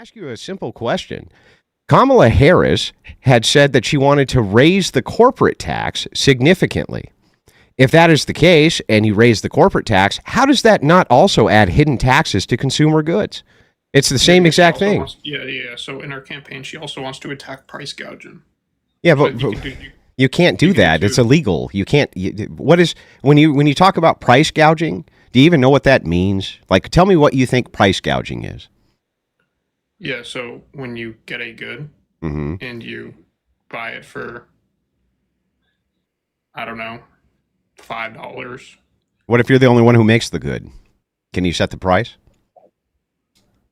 ask you a simple question. Kamala Harris had said that she wanted to raise the corporate tax significantly. If that is the case, and you raise the corporate tax, how does that not also add hidden taxes to consumer goods? It's the same exact thing. So in her campaign, she also wants to attack price gouging. Yeah, but you can't do that. It's illegal. You can't. What is when you talk about price gouging? Do you even know what that means? Like, tell me what you think price gouging is. Yeah. So when you get a good and you buy it for, I don't know, $5. What if you're the only one who makes the good? Can you set the price?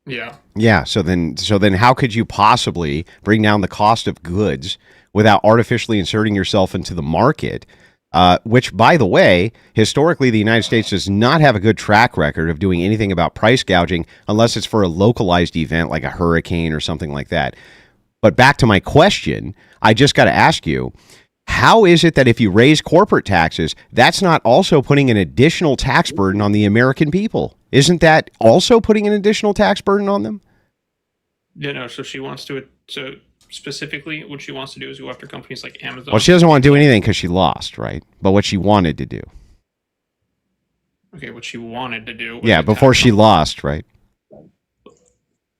Yeah. Yeah. So then how could you possibly bring down the cost of goods without artificially inserting yourself into the market? Which, by the way, historically, the United States does not have a good track record of doing anything about price gouging unless it's for a localized event like a hurricane or something like that. But back to my question, I just got to ask you, how is it that if you raise corporate taxes, that's not also putting an additional tax burden on the American people? Isn't that also putting an additional tax burden on them? Yeah, no, so she wants to, so specifically what she wants to do is go after companies like Amazon. Well, she doesn't want to do anything because she lost, right? But what she wanted to do. Okay, what she wanted to do. Yeah, before she lost, right?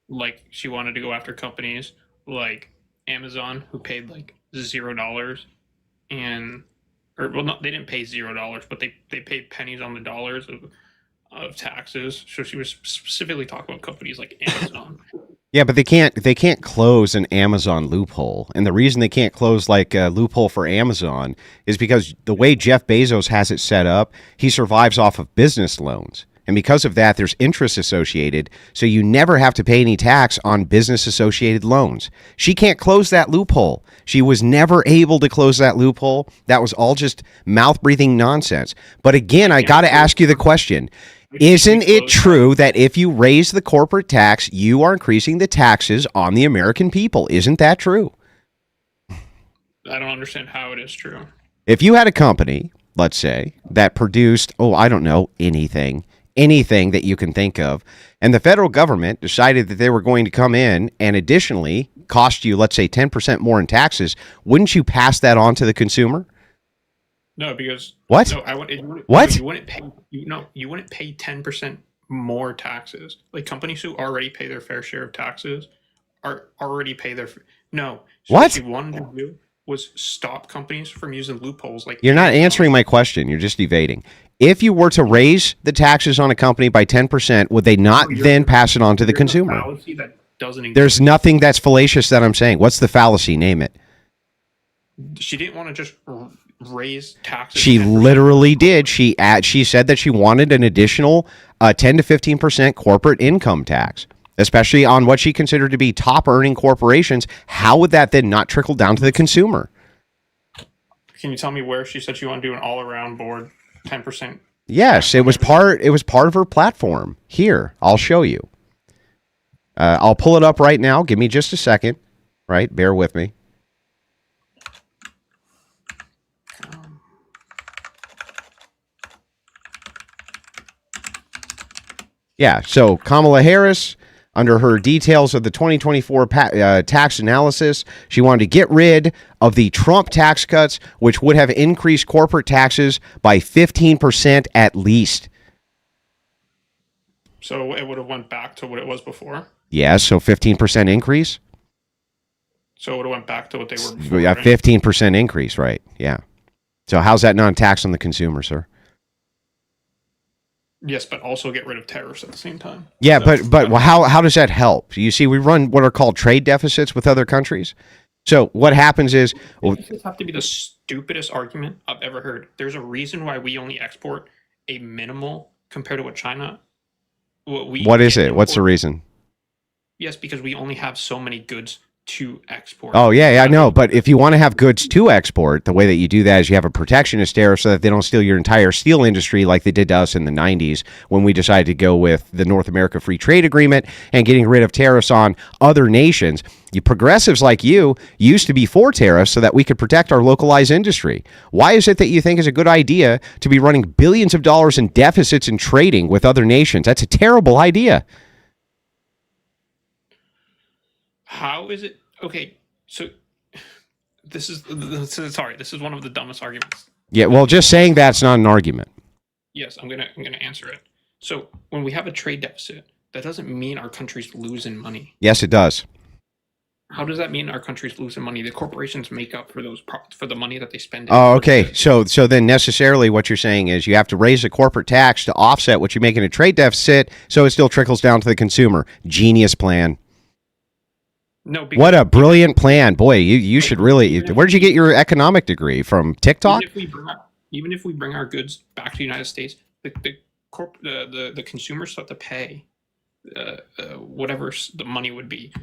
Like, she wanted to go after companies like Amazon, who paid like $0 they didn't pay $0, but they paid pennies on the dollars of taxes. So she was specifically talking about companies like Amazon. Yeah, but they can't close an Amazon loophole. And the reason they can't close like a loophole for Amazon is because the way Jeff Bezos has it set up, he survives off of business loans. And because of that, there's interest associated, so you never have to pay any tax on business-associated loans. She can't close that loophole. She was never able to close that loophole. That was all just mouth-breathing nonsense. But again, I got to ask you the question. Isn't it true that if you raise the corporate tax, you are increasing the taxes on the American people? Isn't that true? I don't understand how it is true. If you had a company, let's say, that produced, I don't know, anything that you can think of, and the federal government decided that they were going to come in and additionally cost you, let's say, 10% more in taxes, wouldn't you pass that on to the consumer? No, because what? No, what? You wouldn't pay. You wouldn't pay 10% more taxes. Like, companies who already pay their fair share of taxes already pay their. No. So what she wanted to do was stop companies from using loopholes. Like, you're not answering my question. You're just evading. If you were to raise the taxes on a company by 10%, would they not then pass it on to the consumer? Fallacy that doesn't exist. There's nothing that's fallacious that I'm saying. What's the fallacy? Name it. She didn't want to just raise taxes. She 10%. Literally did. She said that she wanted an additional 10 to 15% corporate income tax, especially on what she considered to be top earning corporations. How would that then not trickle down to the consumer? Can you tell me where she said she wanted to do an all around board 10%? Yes, it was part of her platform. Here, I'll show you. I'll pull it up right now. Give me just a second. Right, bear with me. Yeah, so Kamala Harris, under her details of the 2024 tax analysis, she wanted to get rid of the Trump tax cuts, which would have increased corporate taxes by 15% at least. So it would have went back to what it was before? Yes, so 15% increase. So it would have went back to what they were before, yeah, 15% increase, right, yeah. So how's that not a tax on the consumer, sir? Yes, but also get rid of tariffs at the same time. Yeah, but how does that help? You see, we run what are called trade deficits with other countries. So what happens is... This have to be the stupidest argument I've ever heard. There's a reason why we only export a minimal compared to what China... What is it? What's the reason? Yes, because we only have so many goods to export. Oh, yeah, I know. But if you want to have goods to export, the way that you do that is you have a protectionist tariff so that they don't steal your entire steel industry like they did to us in the 90s when we decided to go with the North America Free Trade Agreement and getting rid of tariffs on other nations. You progressives like you used to be for tariffs so that we could protect our localized industry. Why is it that you think it's a good idea to be running billions of dollars in deficits in trading with other nations? That's a terrible idea. How is it okay? So this is sorry. This is one of the dumbest arguments. Yeah, well, just saying that's not an argument. Yes, I'm gonna answer it. So when we have a trade deficit, that doesn't mean our country's losing money. Yes, it does. How does that mean our country's losing money? The corporations make up for for the money that they spend. Oh, okay. So then necessarily what you're saying is you have to raise the corporate tax to offset what you make in a trade deficit, so it still trickles down to the consumer. Genius plan. No, What a brilliant plan. Boy, you should really. Where did you get your economic degree? From TikTok? Even if we bring our goods back to the United States, the consumers still have to pay whatever the money would be.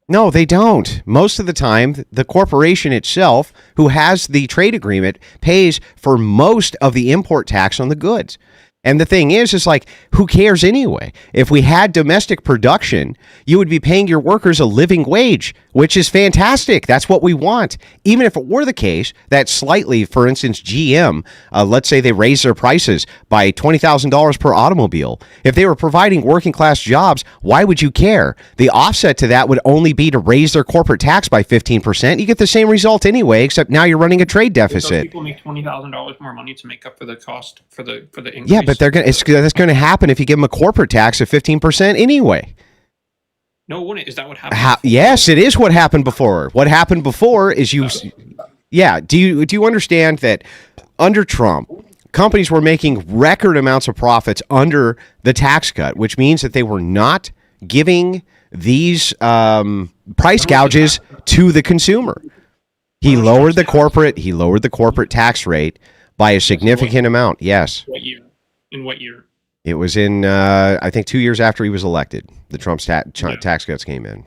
No, they don't. Most of the time, the corporation itself, who has the trade agreement, pays for most of the import tax on the goods. And the thing is like, who cares anyway? If we had domestic production, you would be paying your workers a living wage, which is fantastic. That's what we want. Even if it were the case that slightly, for instance, GM, let's say they raise their prices by $20,000 per automobile. If they were providing working class jobs, why would you care? The offset to that would only be to raise their corporate tax by 15%. You get the same result anyway, except now you're running a trade deficit. Those people make $20,000 more money to make up for the cost for the increase. Yeah, but that's going to happen if you give them a corporate tax of 15% anyway. No, it wouldn't. Is that what happened? Yes, it is what happened before. What happened before is yeah. Do you understand that under Trump, companies were making record amounts of profits under the tax cut, which means that they were not giving these price gouges to the consumer. He lowered the corporate tax rate by a significant amount. Yes. What year? In what year? It was in, I think, 2 years after he was elected. The Trump's tax cuts came in.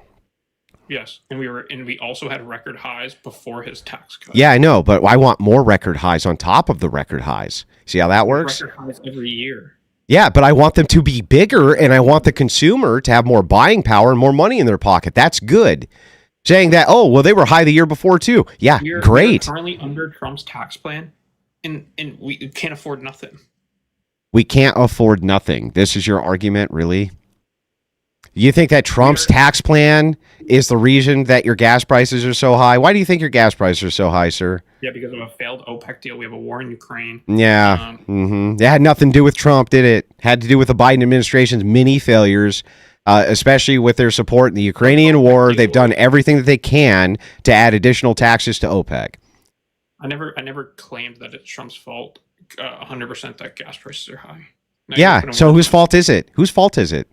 Yes, and we also had record highs before his tax cut. Yeah, I know, but I want more record highs on top of the record highs. See how that works? Record highs every year. Yeah, but I want them to be bigger, and I want the consumer to have more buying power and more money in their pocket. That's good. Saying that, oh, well, they were high the year before too. Yeah, great. We're currently under Trump's tax plan, and we can't afford nothing. We can't afford nothing. This is your argument, really? You think that Trump's tax plan is the reason that your gas prices are so high? Why do you think your gas prices are so high, sir? Yeah, because of a failed OPEC deal. We have a war in Ukraine. Yeah. It had nothing to do with Trump, did it? Had to do with the Biden administration's many failures, especially with their support in the Ukrainian war. They've done everything that they can to add additional taxes to OPEC. I never claimed that it's Trump's fault. 100% that gas prices are high. Yeah. So whose fault is it? Whose fault is it?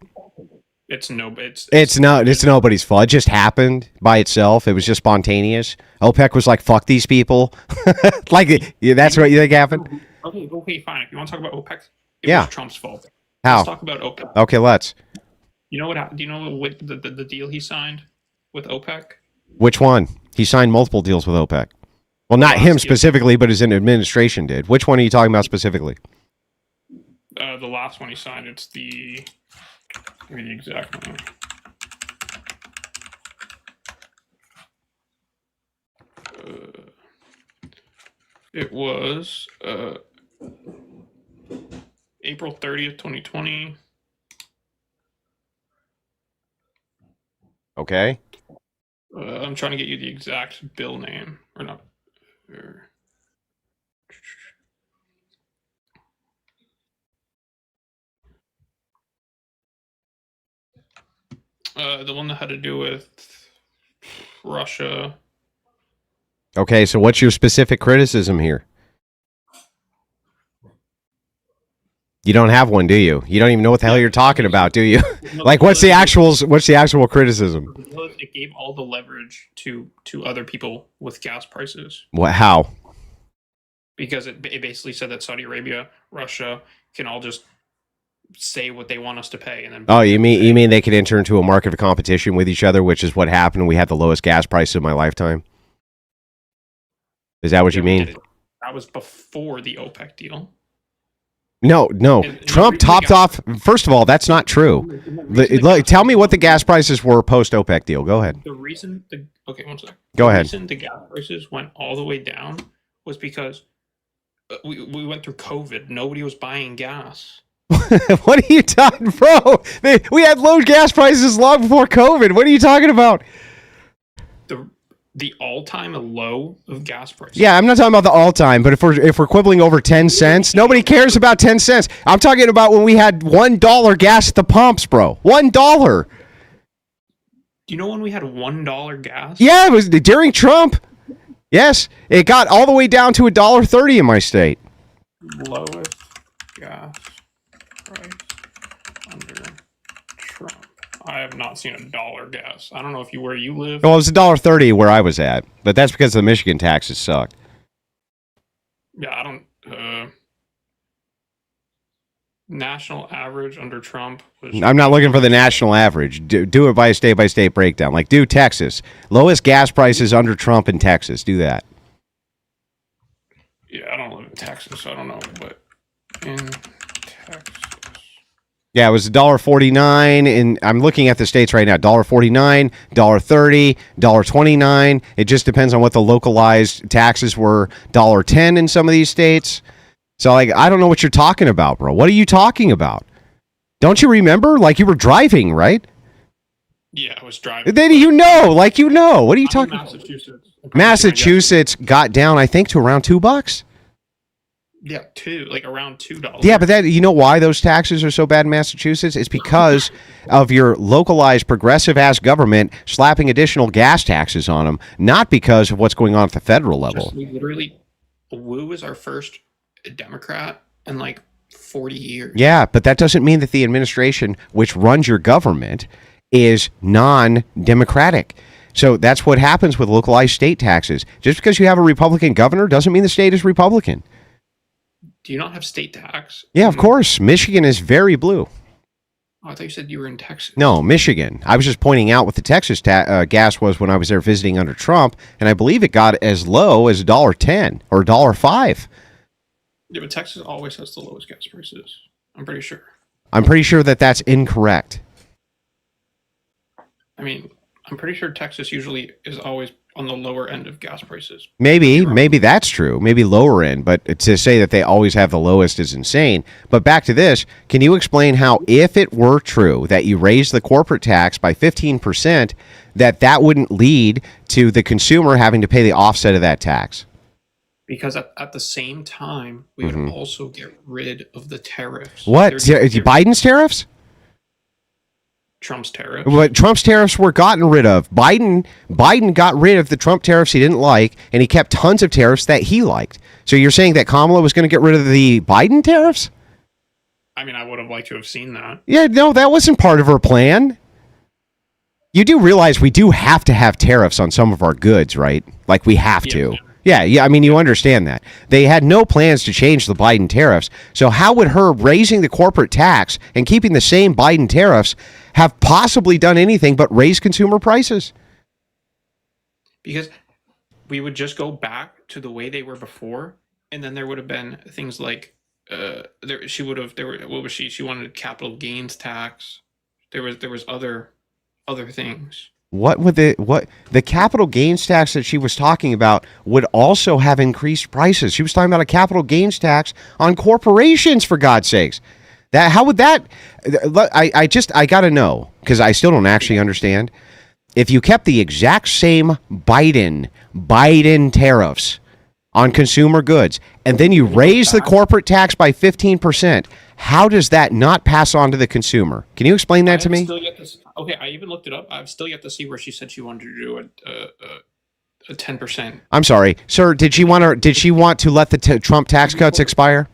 It's nobody's fault. It just happened by itself. It was just spontaneous. OPEC was like, "Fuck these people." That's what you think happened. Okay, fine. If you want to talk about OPEC, it was Trump's fault. How? Let's talk about OPEC. Okay, let's. You know what? Do you know what the deal he signed with OPEC? Which one? He signed multiple deals with OPEC. Well, not him specifically, but his administration did. Which one are you talking about specifically? The last one he signed. It's the. Give me the exact one. It was April 30th, 2020. Okay. I'm trying to get you the exact bill name, or not. The one that had to do with Russia. Okay, so what's your specific criticism here? You don't have one, do you? You don't even know what the hell you're talking about, do you? Like, what's the actual criticism? It gave all the leverage to other people with gas prices. What? How? Because it basically said that Saudi Arabia, Russia can all just say what they want us to pay, and then. Oh, you mean they could enter into a market of competition with each other, which is what happened when we had the lowest gas prices of my lifetime? Is that what you mean? That was before the OPEC deal. No. Trump topped off. First of all, that's not true. Tell me what the gas prices were post OPEC deal. Go ahead. Okay, one second. Go ahead. The reason the gas prices went all the way down was because we went through COVID. Nobody was buying gas. What are you talking, bro? We had low gas prices long before COVID. What are you talking about? The all-time low of gas prices. Yeah, I'm not talking about the all-time, but if we're quibbling over 10 cents, nobody cares about 10 cents. I'm talking about when we had $1 gas at the pumps, bro. $1. Do you know when we had $1 gas? Yeah, it was during Trump. Yes, it got all the way down to $1.30 in my state. Lowest gas price under Trump. I have not seen $1 gas. I don't know if where you live. Well, it was $1.30 where I was at, but that's because the Michigan taxes sucked. Yeah, I don't. National average under Trump was. I'm not looking for the national average. Do it by a state breakdown. Like, do Texas. Lowest gas prices under Trump in Texas. Do that. Yeah, I don't live in Texas, so I don't know. But in Texas. Yeah, it was $1.49, and I'm looking at the states right now. $1.49, $1.30, $1.29. It just depends on what the localized taxes were. $1.10 in some of these states. So, like, I don't know what you're talking about, bro. What are you talking about? Don't you remember? Like, you were driving, right? Yeah, I was driving. Then you know. What are you talking about? Massachusetts. Massachusetts got down, I think, to around $2. Yeah, around $2. Yeah, but you know why those taxes are so bad in Massachusetts? It's because of your localized progressive-ass government slapping additional gas taxes on them, not because of what's going on at the federal level. Wu is our first Democrat in 40 years. Yeah, but that doesn't mean that the administration which runs your government is non-democratic. So that's what happens with localized state taxes. Just because you have a Republican governor doesn't mean the state is Republican. Do you not have state tax? Yeah, of course. Michigan is very blue. Oh, I thought you said you were in Texas. No, Michigan. I was just pointing out what the Texas gas was when I was there visiting under Trump, and I believe it got as low as $1.10 or $1.05. Yeah, but Texas always has the lowest gas prices. I'm pretty sure. I'm pretty sure that that's incorrect. I mean, I'm pretty sure Texas usually is always on the lower end of gas prices. Maybe that's true. Maybe lower end, but to say that they always have the lowest is insane. But back to this, can you explain how, if it were true that you raise the corporate tax by 15%, that wouldn't lead to the consumer having to pay the offset of that tax? Because at the same time, we would also get rid of the tariffs. What? Biden's tariffs? Trump's tariffs. But Trump's tariffs were gotten rid of. Biden got rid of the Trump tariffs he didn't like, and he kept tons of tariffs that he liked. So you're saying that Kamala was going to get rid of the Biden tariffs? I mean, I would have liked to have seen that. Yeah, no, that wasn't part of her plan. You do realize we do have to have tariffs on some of our goods, right? Like, we have to. Yeah, I mean, you understand that. They had no plans to change the Biden tariffs. So how would her raising the corporate tax and keeping the same Biden tariffs have possibly done anything but raise consumer prices? Because we would just go back to the way they were before, and then there would have been things like she wanted a capital gains tax. There was other things. What the capital gains tax that she was talking about would also have increased prices. She was talking about a capital gains tax on corporations, for God's sakes. How would that? I got to know, because I still don't actually understand. If you kept the exact same Biden tariffs on consumer goods, and then you raise the corporate tax by 15%, how does that not pass on to the consumer? Can you explain that to me? Okay, I even looked it up. I've still yet to see where she said she wanted to do a 10%. I'm sorry, sir. Did she want to let the Trump tax cuts expire?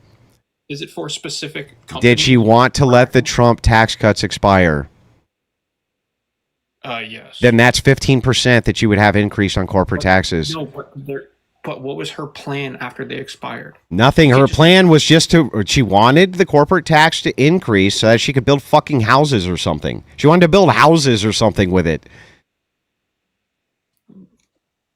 Is it for a specific company? Did she want to let the Trump tax cuts expire? Yes. Then that's 15% that you would have increased on corporate taxes. No, but what was her plan after they expired? Nothing. Her plan was she wanted the corporate tax to increase so that she could build fucking houses or something. She wanted to build houses or something with it.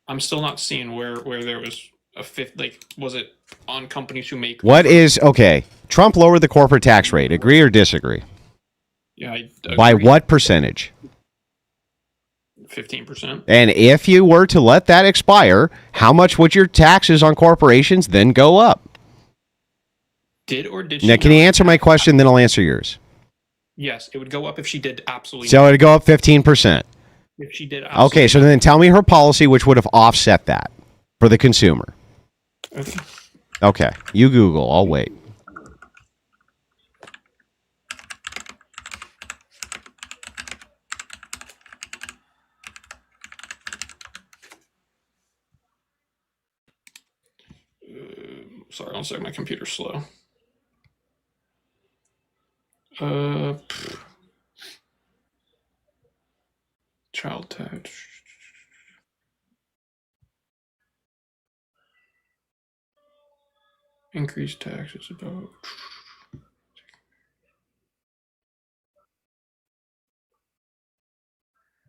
I'm still not seeing where there was a fifth, was it on companies who make... Okay, Trump lowered the corporate tax rate. Agree or disagree? Yeah, I agree. By what percentage? 15%. And if you were to let that expire, how much would your taxes on corporations then go up? Did or did she Now, can you not? answer my question? Then I'll answer yours. Yes, it would go up if she did absolutely So nothing. it'd go up 15%. If she did absolutely Okay, so then tell me her policy, which would have offset that for the consumer. nothing. Okay, you Google. I'll wait. Sorry, one second. My computer's slow. Child tax. Increased taxes about.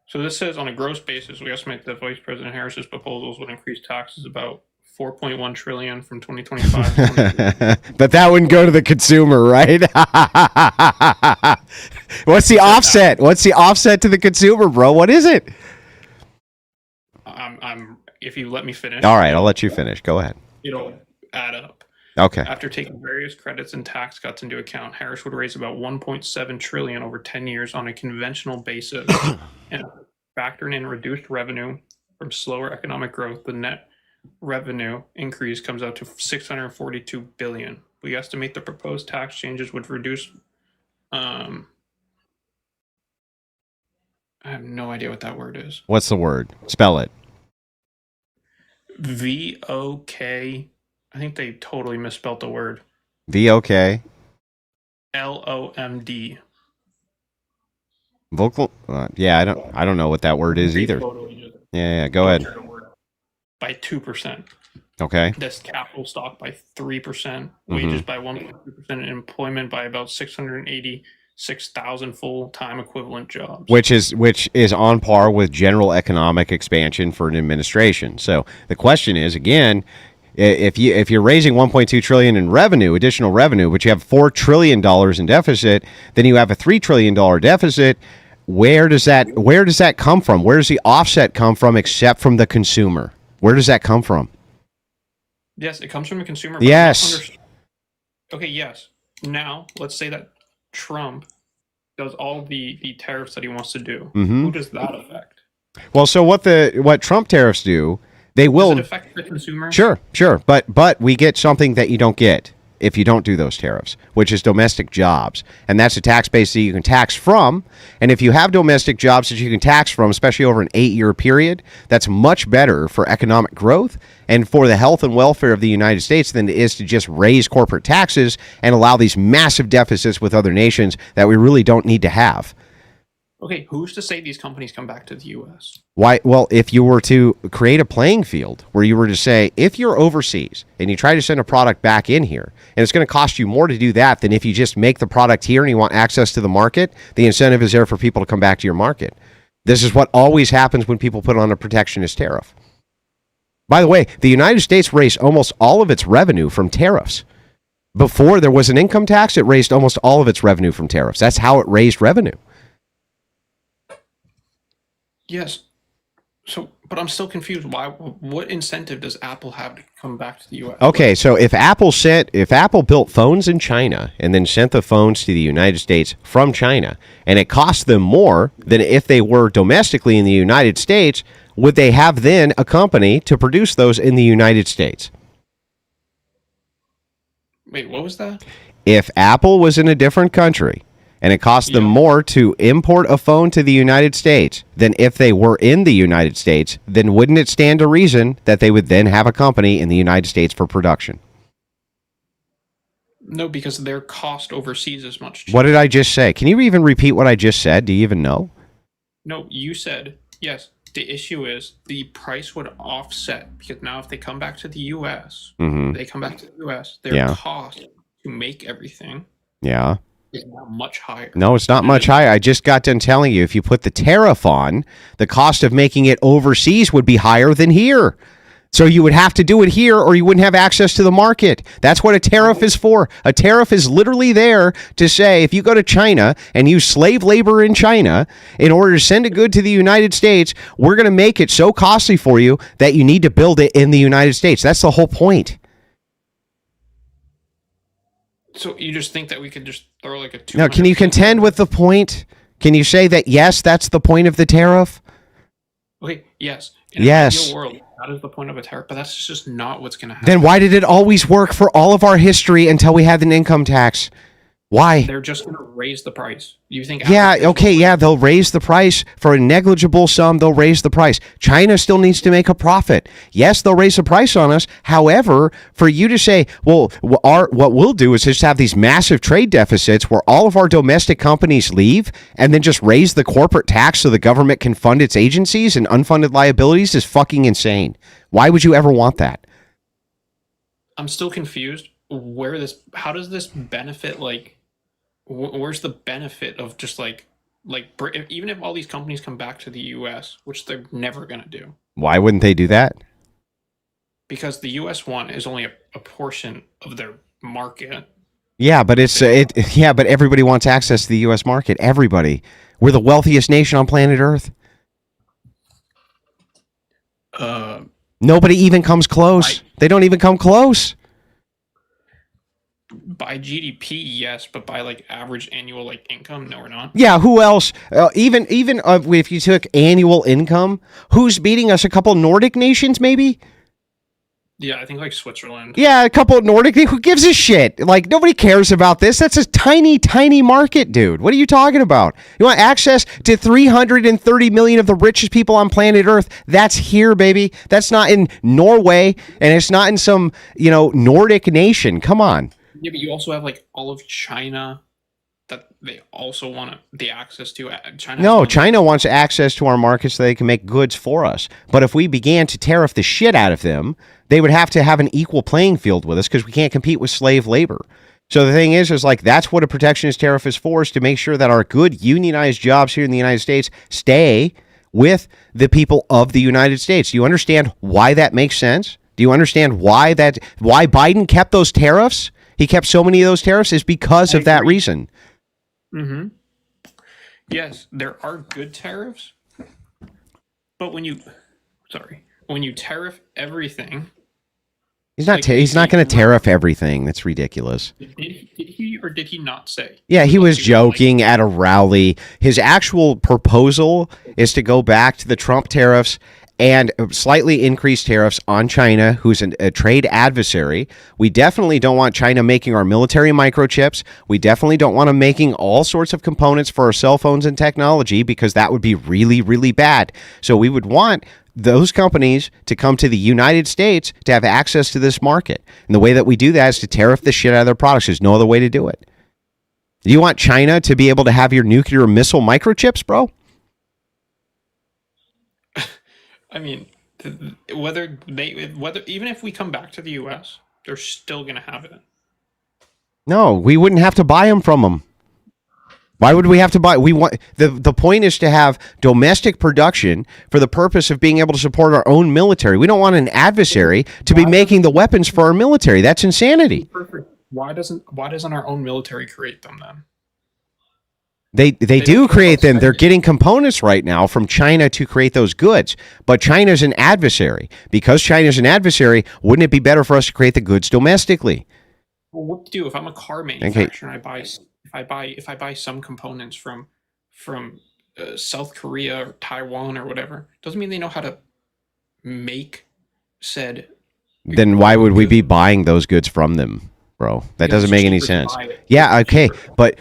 So this says on a gross basis, we estimate that Vice President Harris's proposals would increase taxes about 4.1 trillion from 2025 to 2030. But that wouldn't go to the consumer, right? What's the offset? What's the offset to the consumer, bro? What is it? I'm if you let me finish. All right, I'll let you finish. Go ahead. It'll add up. Okay. After taking various credits and tax cuts into account, Harris would raise about 1.7 trillion over 10 years on a conventional basis. And factoring in reduced revenue from slower economic growth, the net revenue increase comes out to 642 billion. We estimate the proposed tax changes would reduce I have no idea what that word is. What's the word? Spell it. VOK. I think they totally misspelled the word. VOK. LOMD. Vocal. Yeah, I don't know what that word is either. Yeah, go ahead. By 2%. Okay. This capital stock by 3%, wages by 1.2%, and employment by about 686,000 full-time equivalent jobs. Which is on par with general economic expansion for an administration. So the question is, again, if you're raising 1.2 trillion in revenue, additional revenue, but you have $4 trillion in deficit, then you have a $3 trillion deficit. Where does that come from? Where does the offset come from, except from the consumer? Where does that come from? Yes, it comes from the consumer. But Yes. Okay, yes. Now, let's say that Trump does all the tariffs that he wants to do. Who does that affect? Well, so what Trump tariffs do, they will. Does it affect the consumer? Sure. But we get something that you don't get if you don't do those tariffs, which is domestic jobs. And that's a tax base that you can tax from. And if you have domestic jobs that you can tax from, especially over an 8-year period, that's much better for economic growth and for the health and welfare of the United States than it is to just raise corporate taxes and allow these massive deficits with other nations that we really don't need to have. Okay, who's to say these companies come back to the U.S.? Why? Well, if you were to create a playing field where you were to say, if you're overseas and you try to send a product back in here, and it's going to cost you more to do that than if you just make the product here and you want access to the market, the incentive is there for people to come back to your market. This is what always happens when people put on a protectionist tariff. By the way, the United States raised almost all of its revenue from tariffs. Before there was an income tax, it raised almost all of its revenue from tariffs. That's how it raised revenue. Yes. So, but I'm still confused. Why? What incentive does Apple have to come back to the U.S.? Okay, so if Apple built phones in China and then sent the phones to the United States from China, and it cost them more than if they were domestically in the United States, would they have then a company to produce those in the United States? Wait, what was that? If Apple was in a different country and it cost them more to import a phone to the United States than if they were in the United States, then wouldn't it stand to reason that they would then have a company in the United States for production? No, because their cost overseas is much cheaper. What did I just say? Can you even repeat what I just said? Do you even know? No, you said, yes, the issue is the price would offset, because now if they come back to the U.S., they come back to the U.S., their cost to make everything is now much higher. No, it's not much higher. I just got done telling you, if you put the tariff on, the cost of making it overseas would be higher than here. So you would have to do it here or you wouldn't have access to the market. That's what a tariff is for. A tariff is literally there to say, if you go to China and use slave labor in China in order to send a good to the United States, we're going to make it so costly for you that you need to build it in the United States. That's the whole point. So you just think that we could just throw like a 200? Now, can you contend with the point? Can you say that, yes, that's the point of the tariff? Okay, yes. In Yes. an ideal world, that is the point of a tariff, but that's just not what's going to happen. Then why did it always work for all of our history until we had an income tax? Why? They're just going to raise the price. You think? Yeah, Africans okay, will- yeah, they'll raise the price for a negligible sum. They'll raise the price. China still needs to make a profit. Yes, they'll raise the price on us. However, for you to say, well, what we'll do is just have these massive trade deficits where all of our domestic companies leave and then just raise the corporate tax so the government can fund its agencies and unfunded liabilities is fucking insane. Why would you ever want that? I'm still confused. How does this benefit, like, where's the benefit of just like even if all these companies come back to the US, which they're never going to do, Why wouldn't they do that? because the US one is only a portion of their market. Yeah, but but everybody wants access to the US market. Everybody. We're the wealthiest nation on planet Earth. Nobody even comes close. They don't even come close. By GDP, yes, but by like average annual like income, no, we're not. Yeah, who else? Even if you took annual income, who's beating us? A couple Nordic nations, maybe? Yeah, I think like Switzerland. Yeah, a couple Nordic. Who gives a shit? Like, nobody cares about this. That's a tiny, tiny market, dude. What are you talking about? You want access to 330 million of the richest people on planet Earth? That's here, baby. That's not in Norway, and it's not in some, Nordic nation. Come on. Yeah, but you also have like all of China that they also want the access to. China. No, China wants access to our markets so they can make goods for us. But if we began to tariff the shit out of them, they would have to have an equal playing field with us because we can't compete with slave labor. So the thing is like that's what a protectionist tariff is for, is to make sure that our good unionized jobs here in the United States stay with the people of the United States. Do you understand why that makes sense? Do you understand why Biden kept those tariffs? He kept so many of those tariffs is because of that reason. Mm-hmm. Yes, there are good tariffs, but when you tariff everything, he's not going to tariff everything. That's ridiculous. Did he or did he not say? Yeah, he was joking at a rally. His actual proposal is to go back to the Trump tariffs and slightly increased tariffs on China, who's a trade adversary. We definitely don't want China making our military microchips. We definitely don't want them making all sorts of components for our cell phones and technology, because that would be really, really bad. So we would want those companies to come to the United States to have access to this market. And the way that we do that is to tariff the shit out of their products. There's no other way to do it. Do you want China to be able to have your nuclear missile microchips, bro? I mean, whether even if we come back to the U.S., they're still going to have it. No, we wouldn't have to buy them from them. Why would we have to buy? We want the point is to have domestic production for the purpose of being able to support our own military. We don't want an adversary to be making the weapons for our military. That's insanity. Perfect. Why doesn't our own military create them then? They do create them. They're getting components right now from China to create those goods. But China's an adversary. Because China's an adversary, wouldn't it be better for us to create the goods domestically? Well, what to do if I'm a car manufacturer and if I buy some components from South Korea or Taiwan or whatever, doesn't mean they know how to make said. Then why would we be buying those goods from them? Bro, that doesn't make any sense. Yeah, okay, but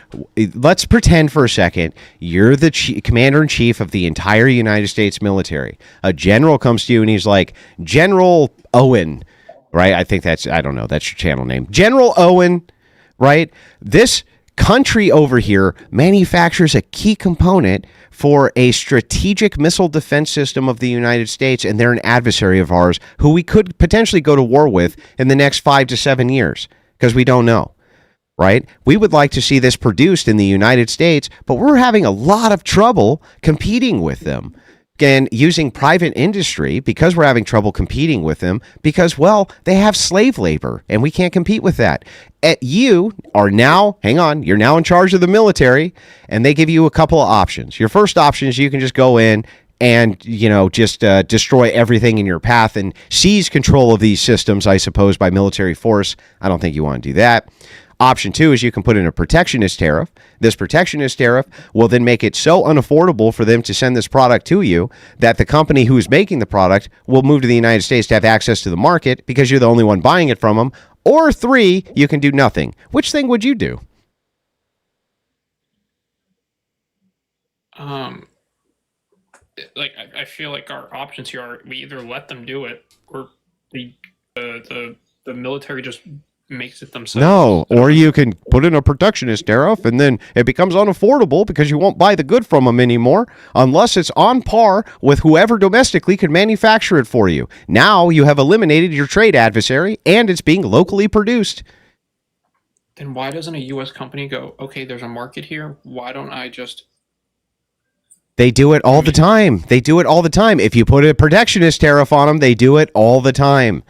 let's pretend for a second you're the commander-in-chief of the entire United States military. A general comes to you and he's like, General Owen, right? I don't know, that's your channel name. General Owen, right? This country over here manufactures a key component for a strategic missile defense system of the United States, and they're an adversary of ours who we could potentially go to war with in the next 5 to 7 years. Because we don't know, right? We would like to see this produced in the United States, but we're having a lot of trouble competing with them. And using private industry, because we're having trouble competing with them, because, well, they have slave labor, and we can't compete with that. You are now, you're now in charge of the military, and they give you a couple of options. Your first option is you can just go in and, just destroy everything in your path and seize control of these systems, I suppose, by military force. I don't think you want to do that. Option two is you can put in a protectionist tariff. This protectionist tariff will then make it so unaffordable for them to send this product to you that the company who is making the product will move to the United States to have access to the market because you're the only one buying it from them. Or three, you can do nothing. Which thing would you do? Um, like I feel like our options here are we either let them do it or the military just makes it themselves. No, or you can put in a protectionist tariff and then it becomes unaffordable because you won't buy the good from them anymore unless it's on par with whoever domestically could manufacture it for you. Now you have eliminated your trade adversary and it's being locally produced. Then why doesn't a U.S. company go, okay, there's a market here. Why don't I just... They do it all the time. They do it all the time. If you put a protectionist tariff on them, they do it all the time.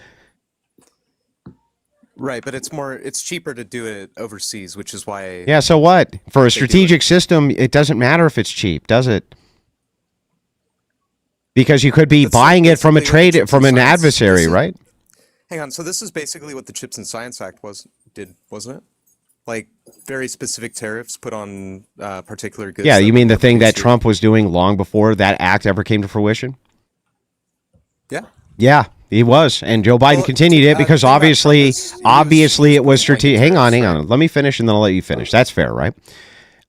Right, but it's cheaper to do it overseas, which is why. Yeah, so what? For a strategic system, it doesn't matter if it's cheap, does it? Because you could be buying it from an adversary, right? Hang on. So this is basically what the Chips and Science Act did, wasn't it? Like very specific tariffs put on particular goods. Yeah, you mean the thing that Trump was doing long before that act ever came to fruition? Yeah. Yeah, he was, and Joe Biden continued it because obviously it was strategic. Hang on. Let me finish, and then I'll let you finish. That's fair, right?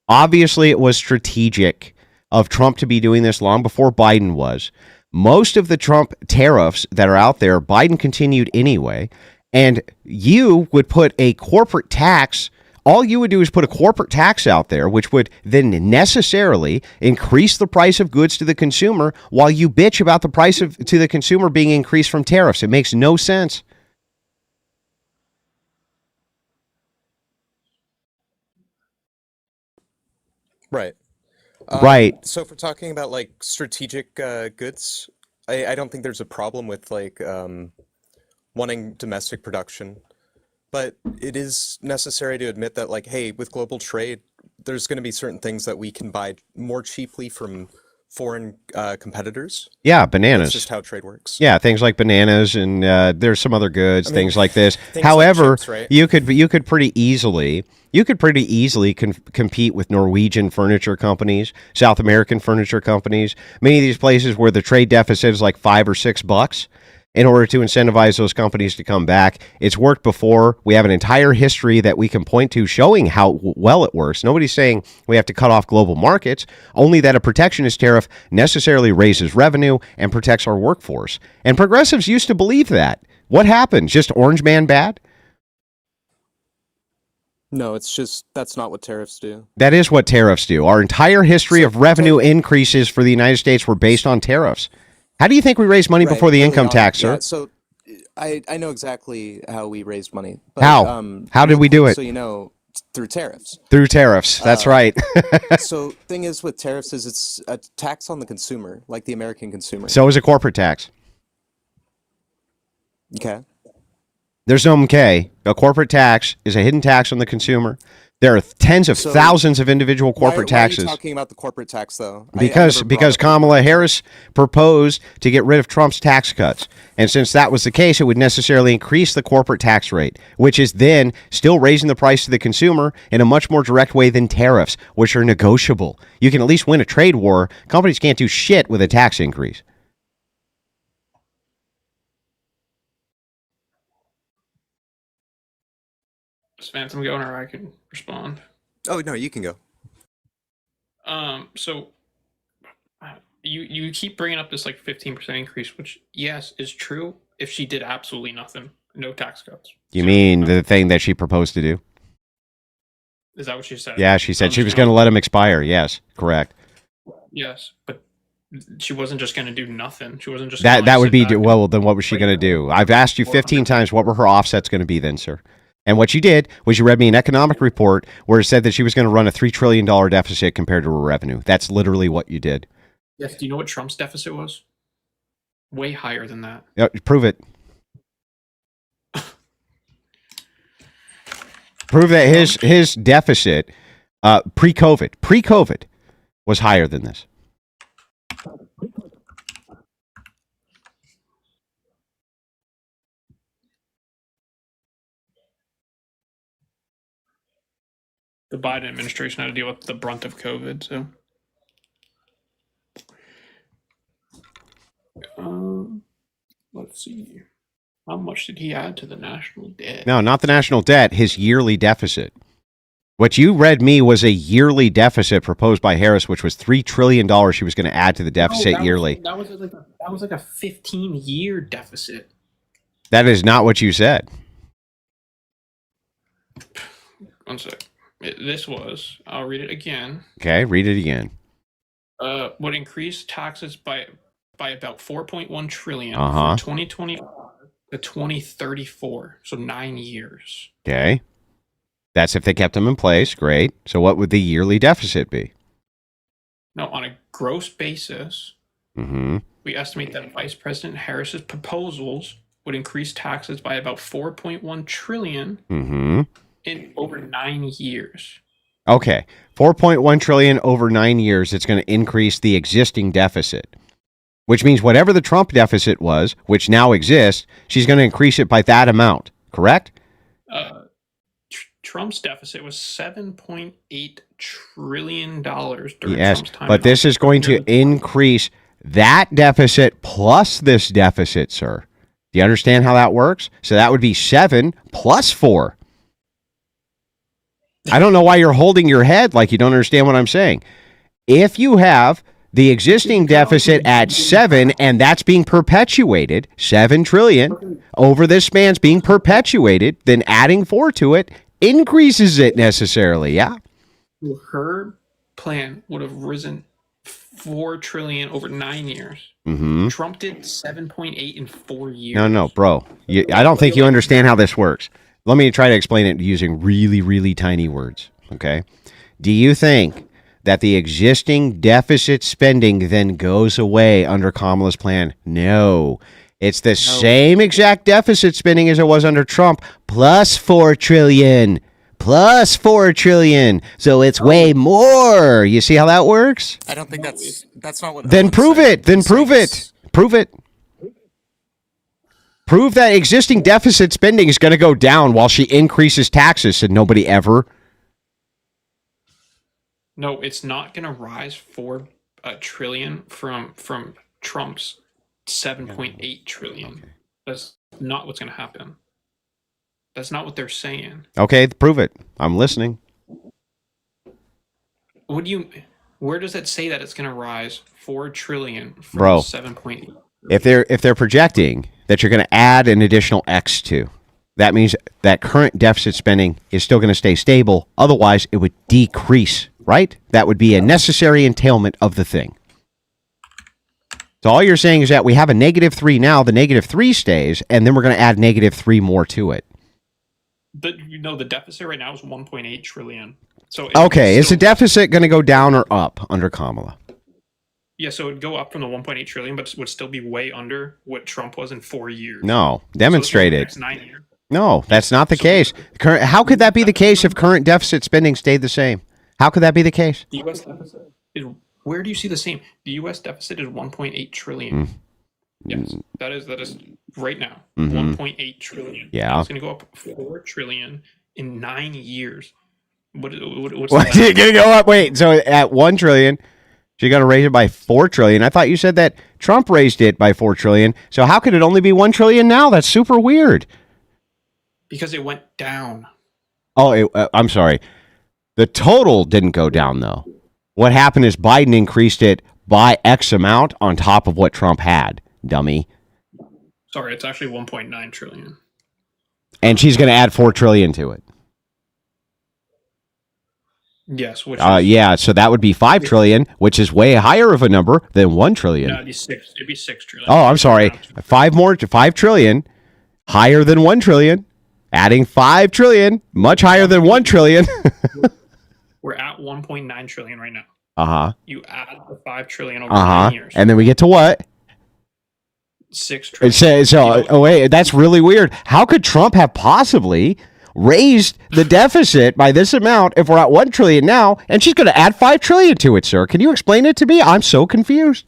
Obviously, it was strategic of Trump to be doing this long before Biden was. Most of the Trump tariffs that are out there, Biden continued anyway, and you would put a corporate tax. All you would do is put a corporate tax out there, which would then necessarily increase the price of goods to the consumer while you bitch about the price to the consumer being increased from tariffs. It makes no sense. Right. Right. So if we're talking about like strategic goods, I don't think there's a problem with like wanting domestic production. But it is necessary to admit that, like, hey, with global trade, there's going to be certain things that we can buy more cheaply from foreign competitors. Yeah, bananas. That's just how trade works. Yeah, things like bananas and there's some other goods, things like this. Things However, like chips, right? you could pretty easily compete with Norwegian furniture companies, South American furniture companies, many of these places where the trade deficit is like $5 or $6. In order to incentivize those companies to come back. It's worked before. We have an entire history that we can point to showing how well it works. Nobody's saying we have to cut off global markets, only that a protectionist tariff necessarily raises revenue and protects our workforce. And progressives used to believe that. What happened? Just Orange Man bad? No, it's just that's not what tariffs do. That is what tariffs do. Our entire history of revenue increases for the United States were based on tariffs. How do you think we raise money before the income tax, sir? Yeah, so I know exactly how we raised money. But, How did we do it? So you know, through tariffs. Through tariffs. That's right. So thing is with tariffs is it's a tax on the consumer, like the American consumer. So is a corporate tax. Okay. There's no MK. A corporate tax is a hidden tax on the consumer. There are tens of thousands of individual corporate taxes. Why are you talking about the corporate tax, though? Because Kamala Harris proposed to get rid of Trump's tax cuts. And since that was the case, it would necessarily increase the corporate tax rate, which is then still raising the price to the consumer in a much more direct way than tariffs, which are negotiable. You can at least win a trade war. Companies can't do shit with a tax increase. Is Phantom going, or I can respond? Oh no, you can go. So you keep bringing up this like 15% increase, which yes is true if she did absolutely nothing, no tax cuts. You mean the thing that she proposed to do? Is that what she said? Yeah, she said she was going to let him expire. Yes, correct. Yes, but she wasn't just going to do nothing. She wasn't just that would be well. Then what was she going to do? I've asked you 15 times. What were her offsets going to be then, sir? And what you did was you read me an economic report where it said that she was going to run a $3 trillion deficit compared to her revenue. That's literally what you did. Yes. Do you know what Trump's deficit was? Way higher than that. Prove it. Prove that his deficit pre-COVID was higher than this. the Biden administration had to deal with the brunt of COVID. So, let's see. How much did he add to the national debt? No, not the national debt, his yearly deficit. What you read me was a yearly deficit proposed by Harris, which was $3 trillion she was going to add to the deficit yearly. That was like a 15-year deficit. That is not what you said. One sec. I'll read it again. Okay, read it again. Would increase taxes by about 4.1 trillion Uh-huh. from 2025 to 2034. So 9 years. Okay. That's if they kept them in place. Great. So what would the yearly deficit be? Now, on a gross basis, Mm-hmm. we estimate that Vice President Harris's proposals would increase taxes by about 4.1 trillion Mm-hmm. in over 9 years. Okay. 4.1 trillion over 9 years, it's going to increase the existing deficit. Which means whatever the Trump deficit was, which now exists, she's going to increase it by that amount. Correct? Trump's deficit was $7.8 trillion during Yes, Trump's time. but this is going to increase that deficit plus this deficit, sir. Do you understand how that works? So that would be 7 plus 4. I don't know why you're holding your head like you don't understand what I'm saying. If you have the existing deficit at 7 and that's being perpetuated, 7 trillion over this span's being perpetuated, then adding 4 to it increases it necessarily, yeah? Her plan would have risen 4 trillion over 9 years. Mm-hmm. Trump did 7.8 in 4 years. No, bro. I don't think you understand how this works. Let me try to explain it using really, really tiny words, okay? Do you think that the existing deficit spending then goes away under Kamala's plan? No. It's the same exact deficit spending as it was under Trump, plus 4 trillion. Plus 4 trillion. So it's way more. You see how that works? I don't think that's not what. Then Owen prove said. it. Then prove it. Prove it. Prove that existing deficit spending is going to go down while she increases taxes. Said nobody ever. No, it's not going to rise 4 trillion from Trump's 7.8 trillion. Okay. That's not what's going to happen. That's not what they're saying. Okay, prove it. I'm listening. Where does it say that it's going to rise 4 trillion from Bro. 7.8? If they're projecting that you're going to add an additional X to, that means that current deficit spending is still going to stay stable. Otherwise, it would decrease, right? That would be a necessary entailment of the thing. So all you're saying is that we have a -3 now, the -3 stays, and then we're going to add -3 more to it. The deficit right now is 1.8 trillion. So Okay, is the deficit going to go down or up under Kamala? Yeah, so it'd go up from the 1.8 trillion, but would still be way under what Trump was in 4 years. No, So demonstrate the it. next 9 years. No, that's not the case. How could that be the case if current deficit spending stayed the same? How could that be the case? The U.S. deficit is. Where do you see the same? The U.S. deficit is 1.8 trillion. Yes, that is right now 1.8 trillion. Yeah. It's going to go up 4 trillion in 9 years. What's What, the you're going to go up? Wait, so at 1 trillion, she's going to raise it by 4 trillion. I thought you said that Trump raised it by 4 trillion. So how could it only be 1 trillion now? That's super weird. Because it went down. Oh, I'm sorry. The total didn't go down, though. What happened is Biden increased it by X amount on top of what Trump had, dummy. Sorry, it's actually 1.9 trillion. And she's going to add 4 trillion to it. Yes, which Yeah, so that would be 5 trillion, which is way higher of a number than 1 trillion. no, it'd be 6. It'd be 6 trillion. Oh, I'm sorry. 5 trillion, higher than 1 trillion, adding 5 trillion, much higher than 1 trillion. We're at 1.9 trillion right now. Uh-huh. You add the 5 trillion over 9 years. And then we get to what? 6 It trillion. says, so, wait, that's really weird. How could Trump have possibly raised the deficit by this amount if we're at 1 trillion now, and she's going to add 5 trillion to it, sir? Can you explain it to me? I'm so confused.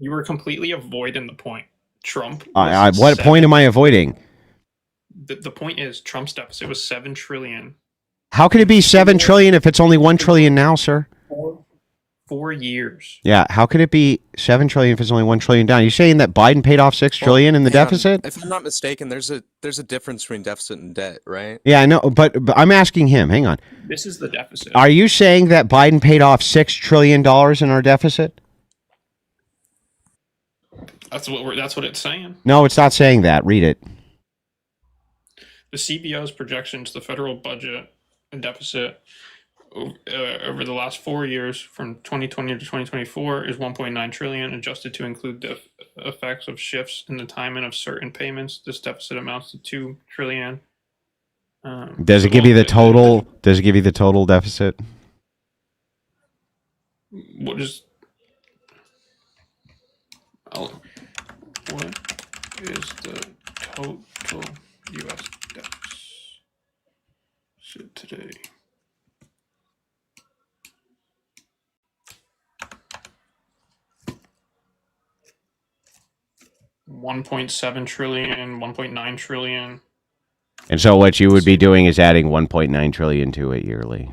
You were completely avoiding the point. Trump. What point am I avoiding? The point is Trump's deficit was 7 trillion How could it be 7 trillion if it's only 1 trillion now, sir? 4 years. Yeah, how could it be 7 trillion if it's only 1 trillion down? You saying that Biden paid off 6 Well, trillion in the hang on. deficit? If I'm not mistaken, there's a difference between deficit and debt, right? Yeah, I know, but I'm asking him. Hang on. This is the deficit. Are you saying that Biden paid off $6 trillion in our deficit? That's what it's saying. No, it's not saying that. Read it. The CBO's projections, the federal budget and deficit over the last 4 years from 2020 to 2024 is 1.9 trillion, adjusted to include the effects of shifts in the timing of certain payments. This deficit amounts to 2 trillion. Does it give you the total? Does it give you the total deficit? What is the total U.S. deficit today? $1.7 trillion, 1.9 trillion. And so what you would be doing is adding 1.9 trillion to it yearly.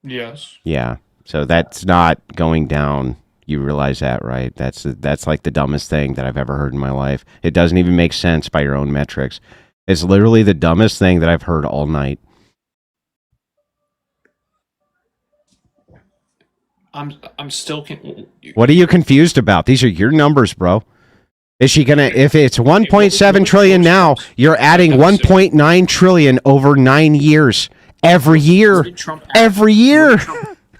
Yes. Yeah. So that's not going down. You realize that, right? That's like the dumbest thing that I've ever heard in my life. It doesn't even make sense by your own metrics. It's literally the dumbest thing that I've heard all night. I'm still. What are you confused about? These are your numbers, bro. Is she gonna? If it's 1.7 trillion now, you're adding 1.9 trillion over 9 years. Every year. Every year.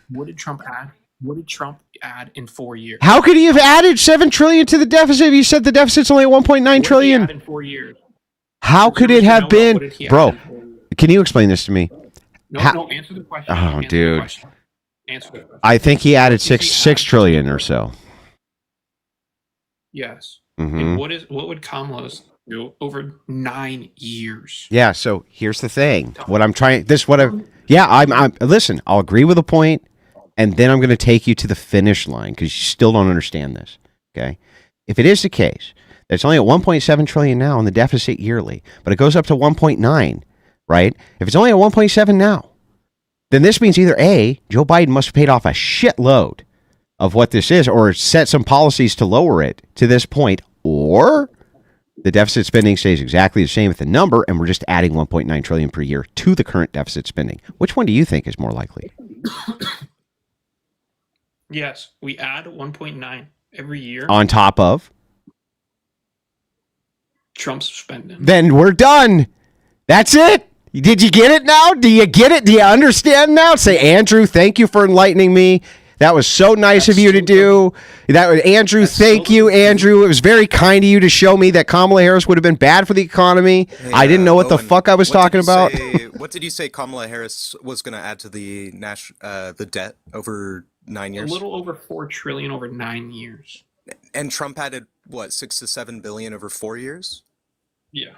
What did Trump add? What did Trump add in 4 years? How could he have added 7 trillion to the deficit if you said the deficit's only 1.9 trillion? What did he add in 4 years? How could it have been, bro? Can you explain this to me? No, answer the question. Oh, dude. Answer the question. I think he added 6 trillion or so. Yes. Mm-hmm. And what would Kamala's do over 9 years? Yeah. So here's the thing. What I'm trying. I'm. Listen. I'll agree with the point, and then I'm going to take you to the finish line because you still don't understand this. Okay. If it is the case that it's only at 1.7 trillion now in the deficit yearly, but it goes up to 1.9, right? If it's only at 1.7 now, then this means either A, Joe Biden must have paid off a shitload of what this is, or set some policies to lower it to this point, or the deficit spending stays exactly the same with the number, and we're just adding 1.9 trillion per year to the current deficit spending. Which one do you think is more likely? Yes, we add 1.9 every year On top of? Trump's spending. Then we're done. That's it. Did you get it now? Do you get it? Do you understand now? Say, Andrew, thank you for enlightening me. That was so nice of you to do. Andrew, thank you, Andrew. It was very kind of you to show me that Kamala Harris would have been bad for the economy. Hey, I didn't know what the Owen, fuck I was talking about. What did you say Kamala Harris was going to add to the the debt over 9 years? A little over 4 trillion over 9 years. And Trump added what, 6 to 7 billion over 4 years? Yeah.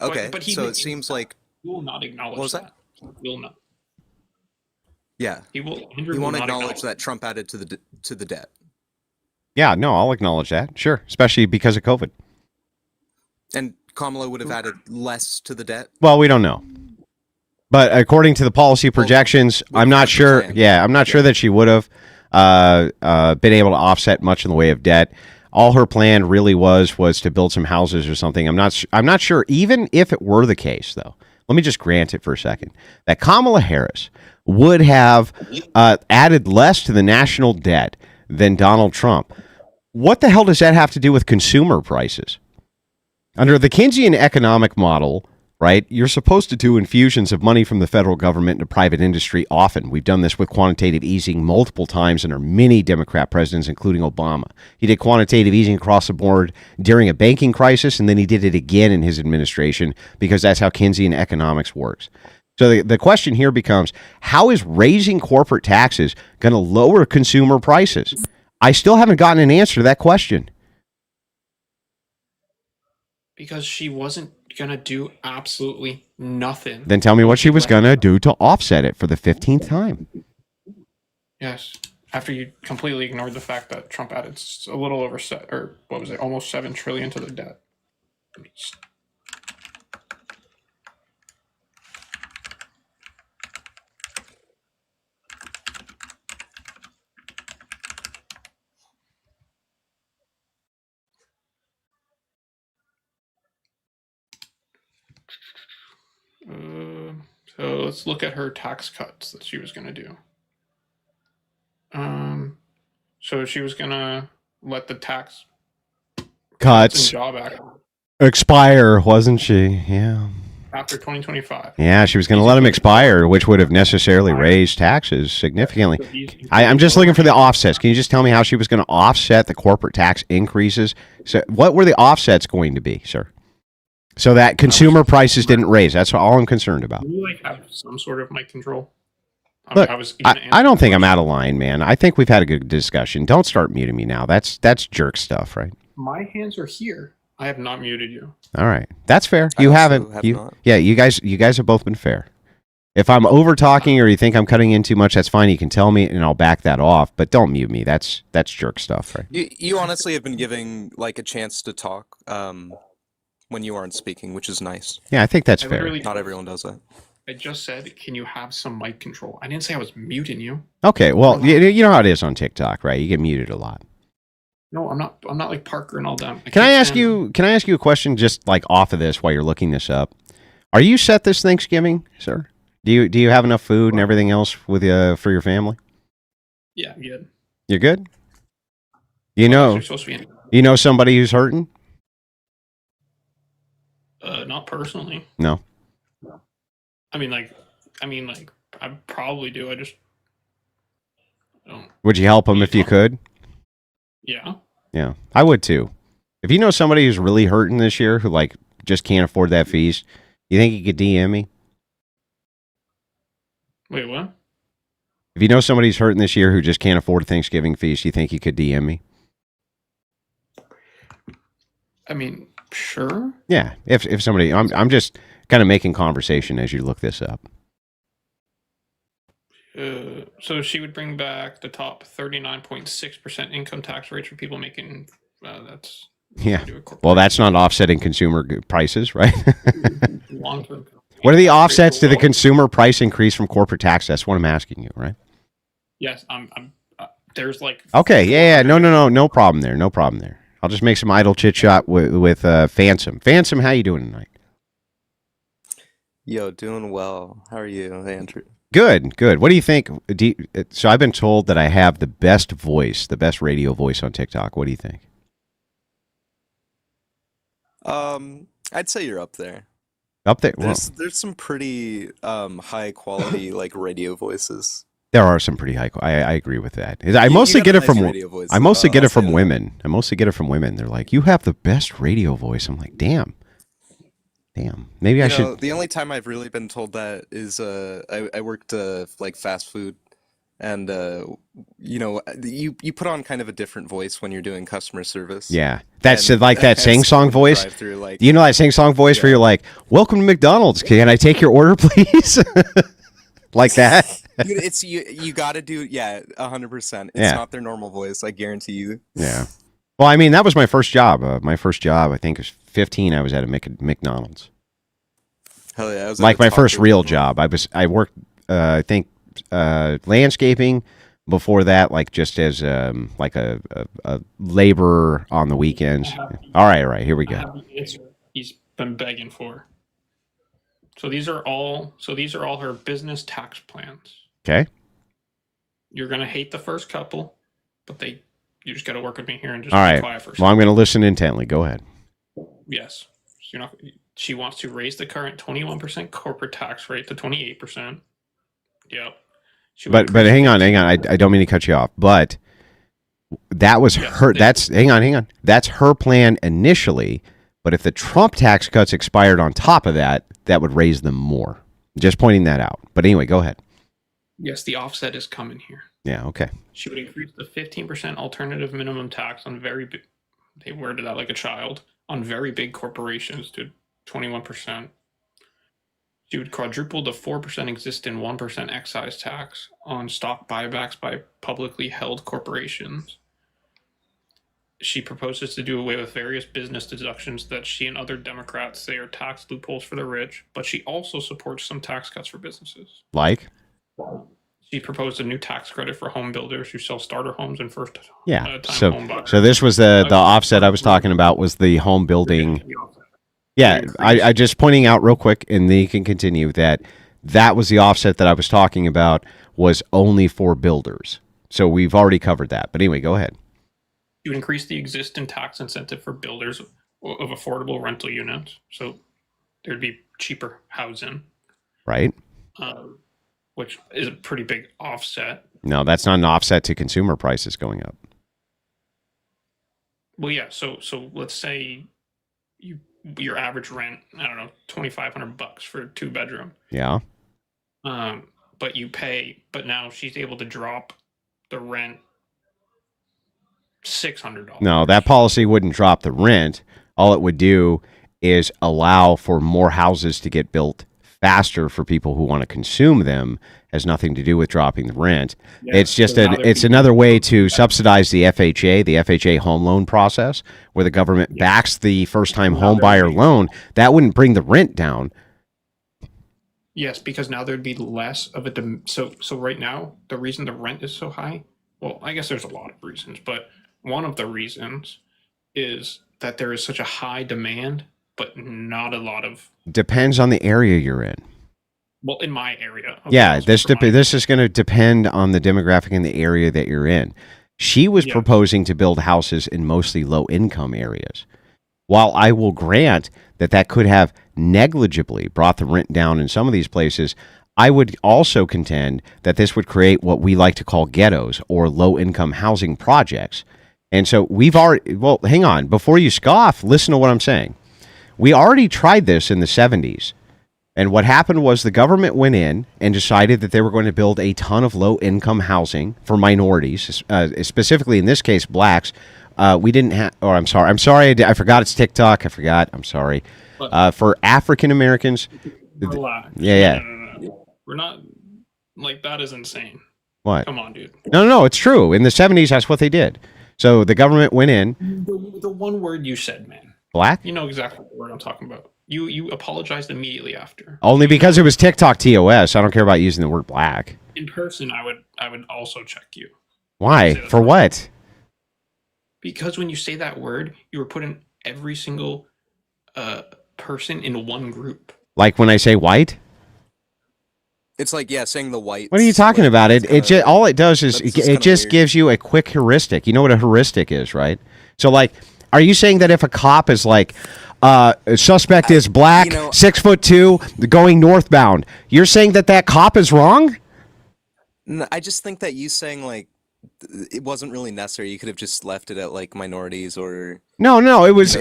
Okay, but so it seems like he will not acknowledge what was that? He will not. Yeah, He will. he won't acknowledge that Trump added to the debt. Yeah, no, I'll acknowledge that. Sure, especially because of COVID. And Kamala would have added less to the debt. Well, we don't know. But according to the policy projections, I'm not sure. Yeah, I'm not sure that she would have been able to offset much in the way of debt. All her plan really was to build some houses or something. I'm not sure. Even if it were the case, though, let me just grant it for a second that Kamala Harris would have added less to the national debt than Donald Trump. What the hell does that have to do with consumer prices? Under the Keynesian economic model, right, you're supposed to do infusions of money from the federal government into private industry often. We've done this with quantitative easing multiple times under many Democrat presidents, including Obama. He did quantitative easing across the board during a banking crisis, and then he did it again in his administration because that's how Keynesian economics works. So the question here becomes, how is raising corporate taxes going to lower consumer prices? I still haven't gotten an answer to that question. Because she wasn't going to do absolutely nothing. Then tell me what she was going to do to offset it for the 15th time. Yes. After you completely ignored the fact that Trump added a little over, almost 7 trillion to the debt. So let's look at her tax cuts that she was going to do. So she was going to let the tax and Cuts job act expire, wasn't she? Yeah. after 2025. Yeah, she was going to let them expire, which would have necessarily raised taxes significantly. So these- I'm just looking for the offsets. Can you just tell me how she was going to offset the corporate tax increases? So, what were the offsets going to be, sir? So that consumer prices didn't raise. That's all I'm concerned about. Do you like have some sort of mic control? Look, I was gonna I don't answer think I'm the out of line, man. I think we've had a good discussion. Don't start muting me now. That's jerk stuff, right? question. My hands are here. I have not muted you. All right, that's fair. I You also haven't. have You not. yeah. You guys have both been fair. If I'm over talking or you think I'm cutting in too much, that's fine. You can tell me and I'll back that off. But don't mute me. That's jerk stuff, right? You honestly have been giving like a chance to talk when you aren't speaking, which is nice. Yeah, I think that's I fair. literally Not everyone does that. I just said, can you have some mic control? I didn't say I was muting you. Okay, well, you know how it is on TikTok, right? You get muted a lot. No, I'm not. I'm not like Parker and all them. Can I can't ask stand them. you? Can I ask you a question, just like off of this, while you're looking this up? Are you set this Thanksgiving, sir? Do you have enough food and everything else with you for your family? Yeah, good. You're good. You You're supposed to be you know somebody who's hurting? not personally. No. I mean, like, I probably do. I just don't. Would you help them if you could? Yeah. Yeah, I would too. If you know somebody who's really hurting this year, who like just can't afford that feast, you think you could DM me? Wait, what? If you know somebody who's hurting this year who just can't afford a Thanksgiving feast, you think you could DM me? I mean, sure. Yeah, if somebody, I'm just kind of making conversation as you look this up. So she would bring back the top 39.6% income tax rate for people making. That's Yeah. Well, that's not offsetting consumer prices, right? long term. What are the offsets to the consumer price increase from corporate tax? That's what I'm asking you, right? Yes, I'm. There's like. Okay, yeah, no problem there, no problem there. I'll just make some idle chit chat with Phantom. Phantom, how you doing tonight? Yo, doing well. How are you, Andrew? Good, good. What do you think? So I've been told that I have the best voice, the best radio voice on TikTok. What do you think? I'd say you're up there. Up there? Well, There's some pretty high quality like radio voices. there are some pretty high. I agree with that. I You mostly got get a it from. nice radio voice, I mostly get I'll it from say that. women. I mostly get it from women. They're like, "You have the best radio voice." I'm like, "Damn, maybe I You should." know, the only time I've really been told that is I worked like fast food, and you know, you put on kind of a different voice when you're doing customer service. Yeah, that's And like that as sing song someone voice. drive-through, like, You know that sing song voice where Yeah. you're like, "Welcome to McDonald's. Can I take your order, please?" Like that. dude, it's you got to do 100%. It's Yeah. not their normal voice, I guarantee you. Yeah. Well, I mean, that was my first job. My first job, I think, was 15. I was at a McDonald's. Hell yeah, I was at Like a my first Taco real Bell. job. I worked, I think, landscaping. Before that, like just as like a laborer on the weekends. All right, here we I go. have the answer he's been begging for. So these are all her business tax plans. Okay. You're gonna hate the first couple, but you just gotta work with me here and just All be right. quiet for a Well, second. I'm going to listen intently. Go ahead. Yes. So you're not. She wants to raise the current 21% corporate tax rate to 28%. Yep. She would But increase hang on. I don't mean to cut you off, but that was Yes, her. they- That's hang on. That's her plan initially. But if the Trump tax cuts expired on top of that, that would raise them more. Just pointing that out. But anyway, go ahead. Yes, the offset is coming here. Yeah. Okay. She would increase the 15% alternative minimum tax on very big. They worded that like a child on very big corporations to 21%. She would quadruple the 4% existing 1% excise tax on stock buybacks by publicly held corporations. She proposes to do away with various business deductions that she and other Democrats say are tax loopholes for the rich, but she also supports some tax cuts for businesses. Like. She proposed a new tax credit for home builders who sell starter homes and first Yeah. time So home buyers. so this was the offset I was talking about was the home building. Yeah, I just pointing out real quick, and then you can continue that That was the offset that I was talking about, was only for builders. So we've already covered that. But anyway, go ahead. You would increase the existing tax incentive for builders of affordable rental units, so there'd be cheaper housing, Right? which is a pretty big offset. No, that's not an offset to consumer prices going up. Well, yeah. So let's say your average rent, I don't know, $2,500 for a 2-bedroom. Yeah. But now she's able to drop the rent $600. No, that policy wouldn't drop the rent. All it would do is allow for more houses to get built faster for people who want to consume them. Has nothing to do with dropping the rent. Yeah, It's just so now it's another way to subsidize the FHA home loan process, where the government backs the first-time home buyer loan. That wouldn't bring the rent down. Yes, because now there'd be less of a so right now the reason the rent is so high. Well, I guess there's a lot of reasons, but one of the reasons is that there is such a high demand, but not a lot of. Depends on the area you're in. Well, in my area. Yeah, this is going to depend on the demographic in the area that you're in. She was proposing to build houses in mostly low-income areas. While I will grant that could have negligibly brought the rent down in some of these places, I would also contend that this would create what we like to call ghettos or low-income housing projects. And so hang on. Before you scoff, listen to what I'm saying. We already tried this in the 70s. And what happened was the government went in and decided that they were going to build a ton of low-income housing for minorities, specifically in this case, blacks. We didn't have, or I'm sorry, I forgot it's TikTok. I'm sorry. For African Americans. Relax. Yeah. No. We're not, like, that is insane. What? Come on, dude. No, it's true. In the 70s, that's what they did. So the government went in. The one word you said, man. Black? You know exactly what word I'm talking about. You apologized immediately after. Only because it was TikTok TOS. I don't care about using the word black. In person, I would also check you. Why? For what? Because when you say that word, you were putting every single person in one group. Like when I say white? It's like, saying the white. What are you talking about? All it does is it just gives you a quick heuristic. You know what a heuristic is, right? So, like, are you saying that if a cop is like, suspect is black, 6'2", going northbound, you're saying that cop is wrong? No, I just think that you saying, like, it wasn't really necessary. You could have just left it at, like, minorities or. No. It was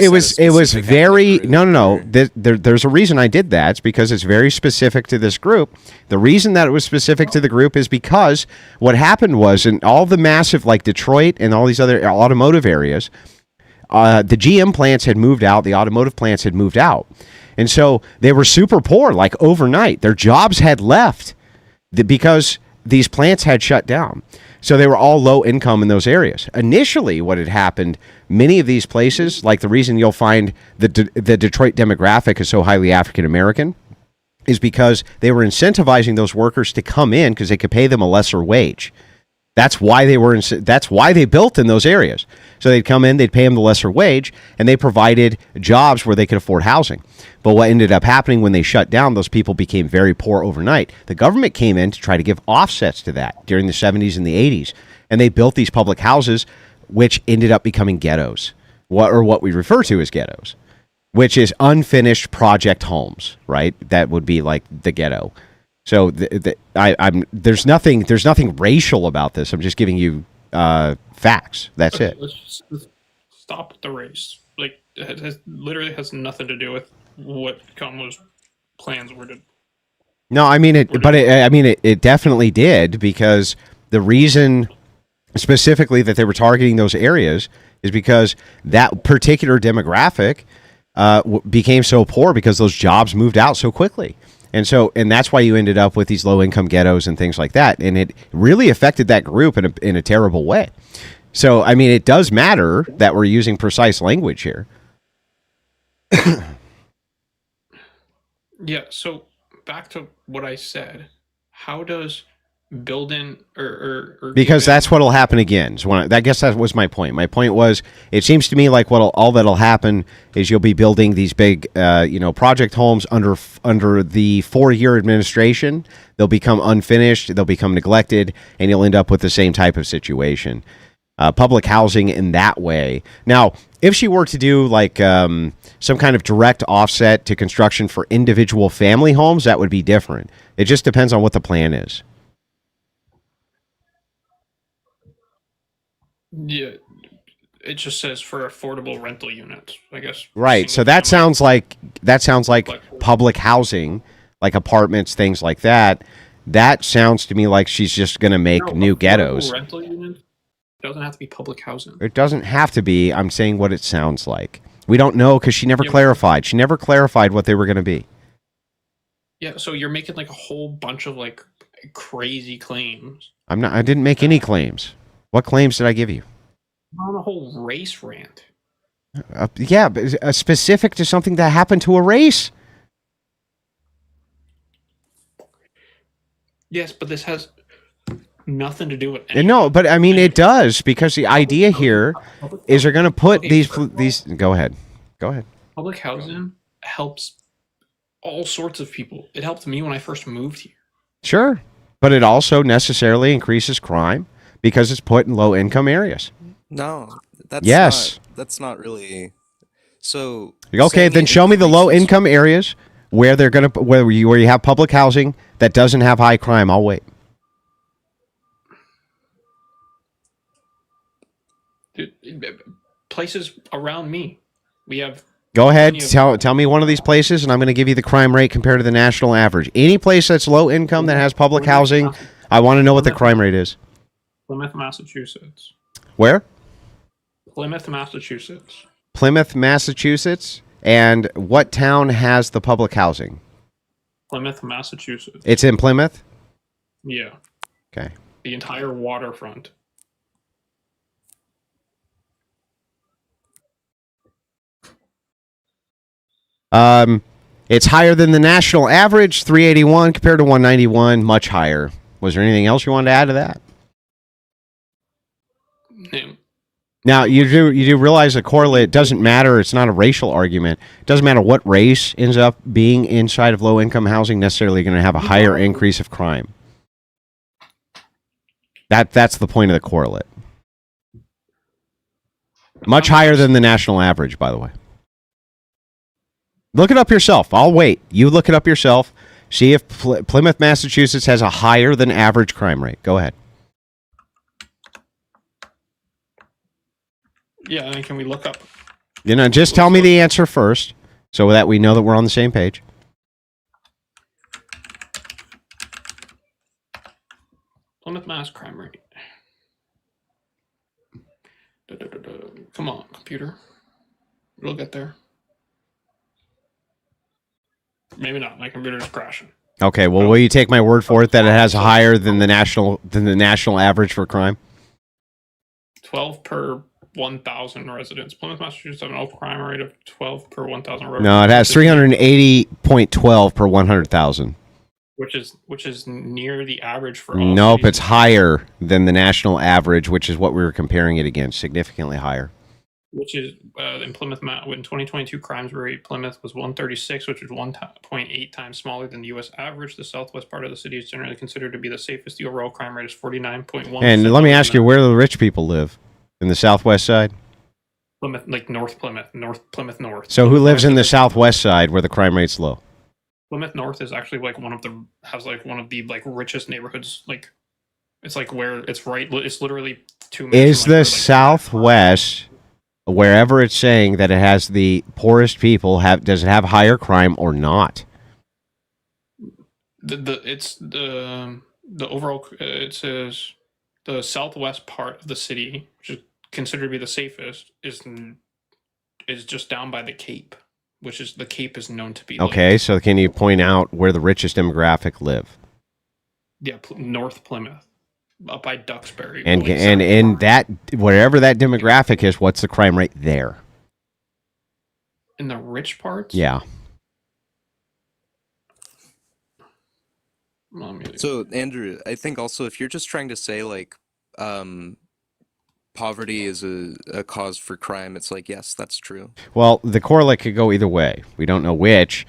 very no. There's a reason I did that. It's because it's very specific to this group. The reason that it was specific to the group is because what happened was in all the massive, like Detroit and all these other automotive areas, the GM plants had moved out. The automotive plants had moved out, and so they were super poor. Like overnight, their jobs had left because these plants had shut down. So they were all low income in those areas. Initially, what had happened, many of these places, like the reason you'll find the Detroit demographic is so highly African American, is because they were incentivizing those workers to come in because they could pay them a lesser wage. That's why that's why they built in those areas. So they'd come in, they'd pay them the lesser wage, and they provided jobs where they could afford housing. But what ended up happening when they shut down, those people became very poor overnight. The government came in to try to give offsets to that during the 70s and the 80s, and they built these public houses, which ended up becoming ghettos, what we refer to as ghettos, which is unfinished project homes, right? That would be like the ghetto. So there's nothing racial about this. I'm just giving you facts. That's it. Let's stop with the race. Like it literally has nothing to do with what Kamala's plans were to. No, I mean it, but it definitely did, because the reason specifically that they were targeting those areas is because that particular demographic became so poor because those jobs moved out so quickly. And that's why you ended up with these low-income ghettos and things like that. And it really affected that group in a terrible way. So, I mean, it does matter that we're using precise language here. Yeah, so back to what I said. How does building or Because giving- that's what'll happen again. So I guess that was my point. My point was, it seems to me like all that'll happen is you'll be building these big, project homes under the 4-year administration. They'll become unfinished. They'll become neglected, and you'll end up with the same type of situation. Public housing in that way. Now, if she were to do like some kind of direct offset to construction for individual family homes, that would be different. It just depends on what the plan is. Yeah, it just says for affordable rental units, I guess. Right. So Single family. that sounds like public housing, like apartments, things like that. That sounds to me like she's just going to make No, new affordable ghettos. Rental units doesn't have to be public housing. It doesn't have to be. I'm saying what it sounds like. We don't know because she never Yeah. clarified. She never clarified what they were going to be. Yeah, so you're making like a whole bunch of like crazy claims I didn't make any claims. What claims did I give you? on a whole race rant. Yeah, but specific to something that happened to a race. Yes, but this has nothing to do with No, but I mean it does, because the idea here is they're going to put these. Go ahead. Public housing helps all sorts of people. It helped me when I first moved here. Sure, but it also necessarily increases crime because it's put in low income areas. No, Yes. that's not really. So Okay, saying then it show me the low increases- income areas where they're going to where you have public housing that doesn't have high crime. I'll wait. Dude, places around me, we have. Go ahead, plenty of- tell me one of these places, and I'm going to give you the crime rate compared to the national average. Any place that's low income that has public housing, I want to know what the crime rate is. Plymouth, Massachusetts. Where? Plymouth, Massachusetts. Plymouth, Massachusetts. And what town has the public housing? Plymouth, Massachusetts. It's in Plymouth? Yeah, Okay. the entire waterfront. It's higher than the national average, 381 compared to 191, much higher. Was there anything else you wanted to add to that? Yeah. Now, you do realize the correlate doesn't matter. It's not a racial argument. It doesn't matter what race ends up being inside of low-income housing, necessarily going to have a higher increase of crime. That's the point of the correlate. Much higher than the national average, by the way. Look it up yourself. I'll wait. You look it up yourself. See if Plymouth, Massachusetts has a higher than average crime rate. Go ahead. Yeah, and can we look up? Just tell me the answer first so that we know that we're on the same page. Plymouth, Mass crime rate. Come on, computer. We'll get there. Maybe not. My computer's crashing. Okay, well, will you take my word for it that it has higher than the national average for crime? 12 per 1,000 residents. Plymouth, Massachusetts has an overall crime rate of 12 per 1,000 residents. No, it has 380.12 per 100,000. Which is near the average for all Nope, cities. it's higher than the national average, which is what we were comparing it against, significantly higher. Which is in Plymouth, when 2022 crimes rate, Plymouth was 136, which is 1.8 times smaller than the U.S. average. The southwest part of the city is generally considered to be the safest. The overall crime rate is 49.1. And let me ask you, where do the rich people live? In the southwest side? Plymouth, like North Plymouth, Plymouth North. So who lives in the southwest side where the crime rate's low? Plymouth North is actually like one of the like richest neighborhoods. Like it's like where it's right. It's literally 2 minutes. Is from, like, the southwest, wherever it's saying that it has the poorest people, does it have higher crime or not? the overall it says the southwest part of the city, which is considered to be the safest, is just down by the Cape, which is the Cape is known to be like, Okay, so can you point out where the richest demographic live? yeah, North Plymouth, up by Duxbury, And going and south. in that, wherever that demographic is, what's the crime rate there? in the rich parts. Yeah. So, Andrew, I think also if you're just trying to say like poverty is a cause for crime, it's like, yes, that's true. Well, the correlate could go either way. We don't know which.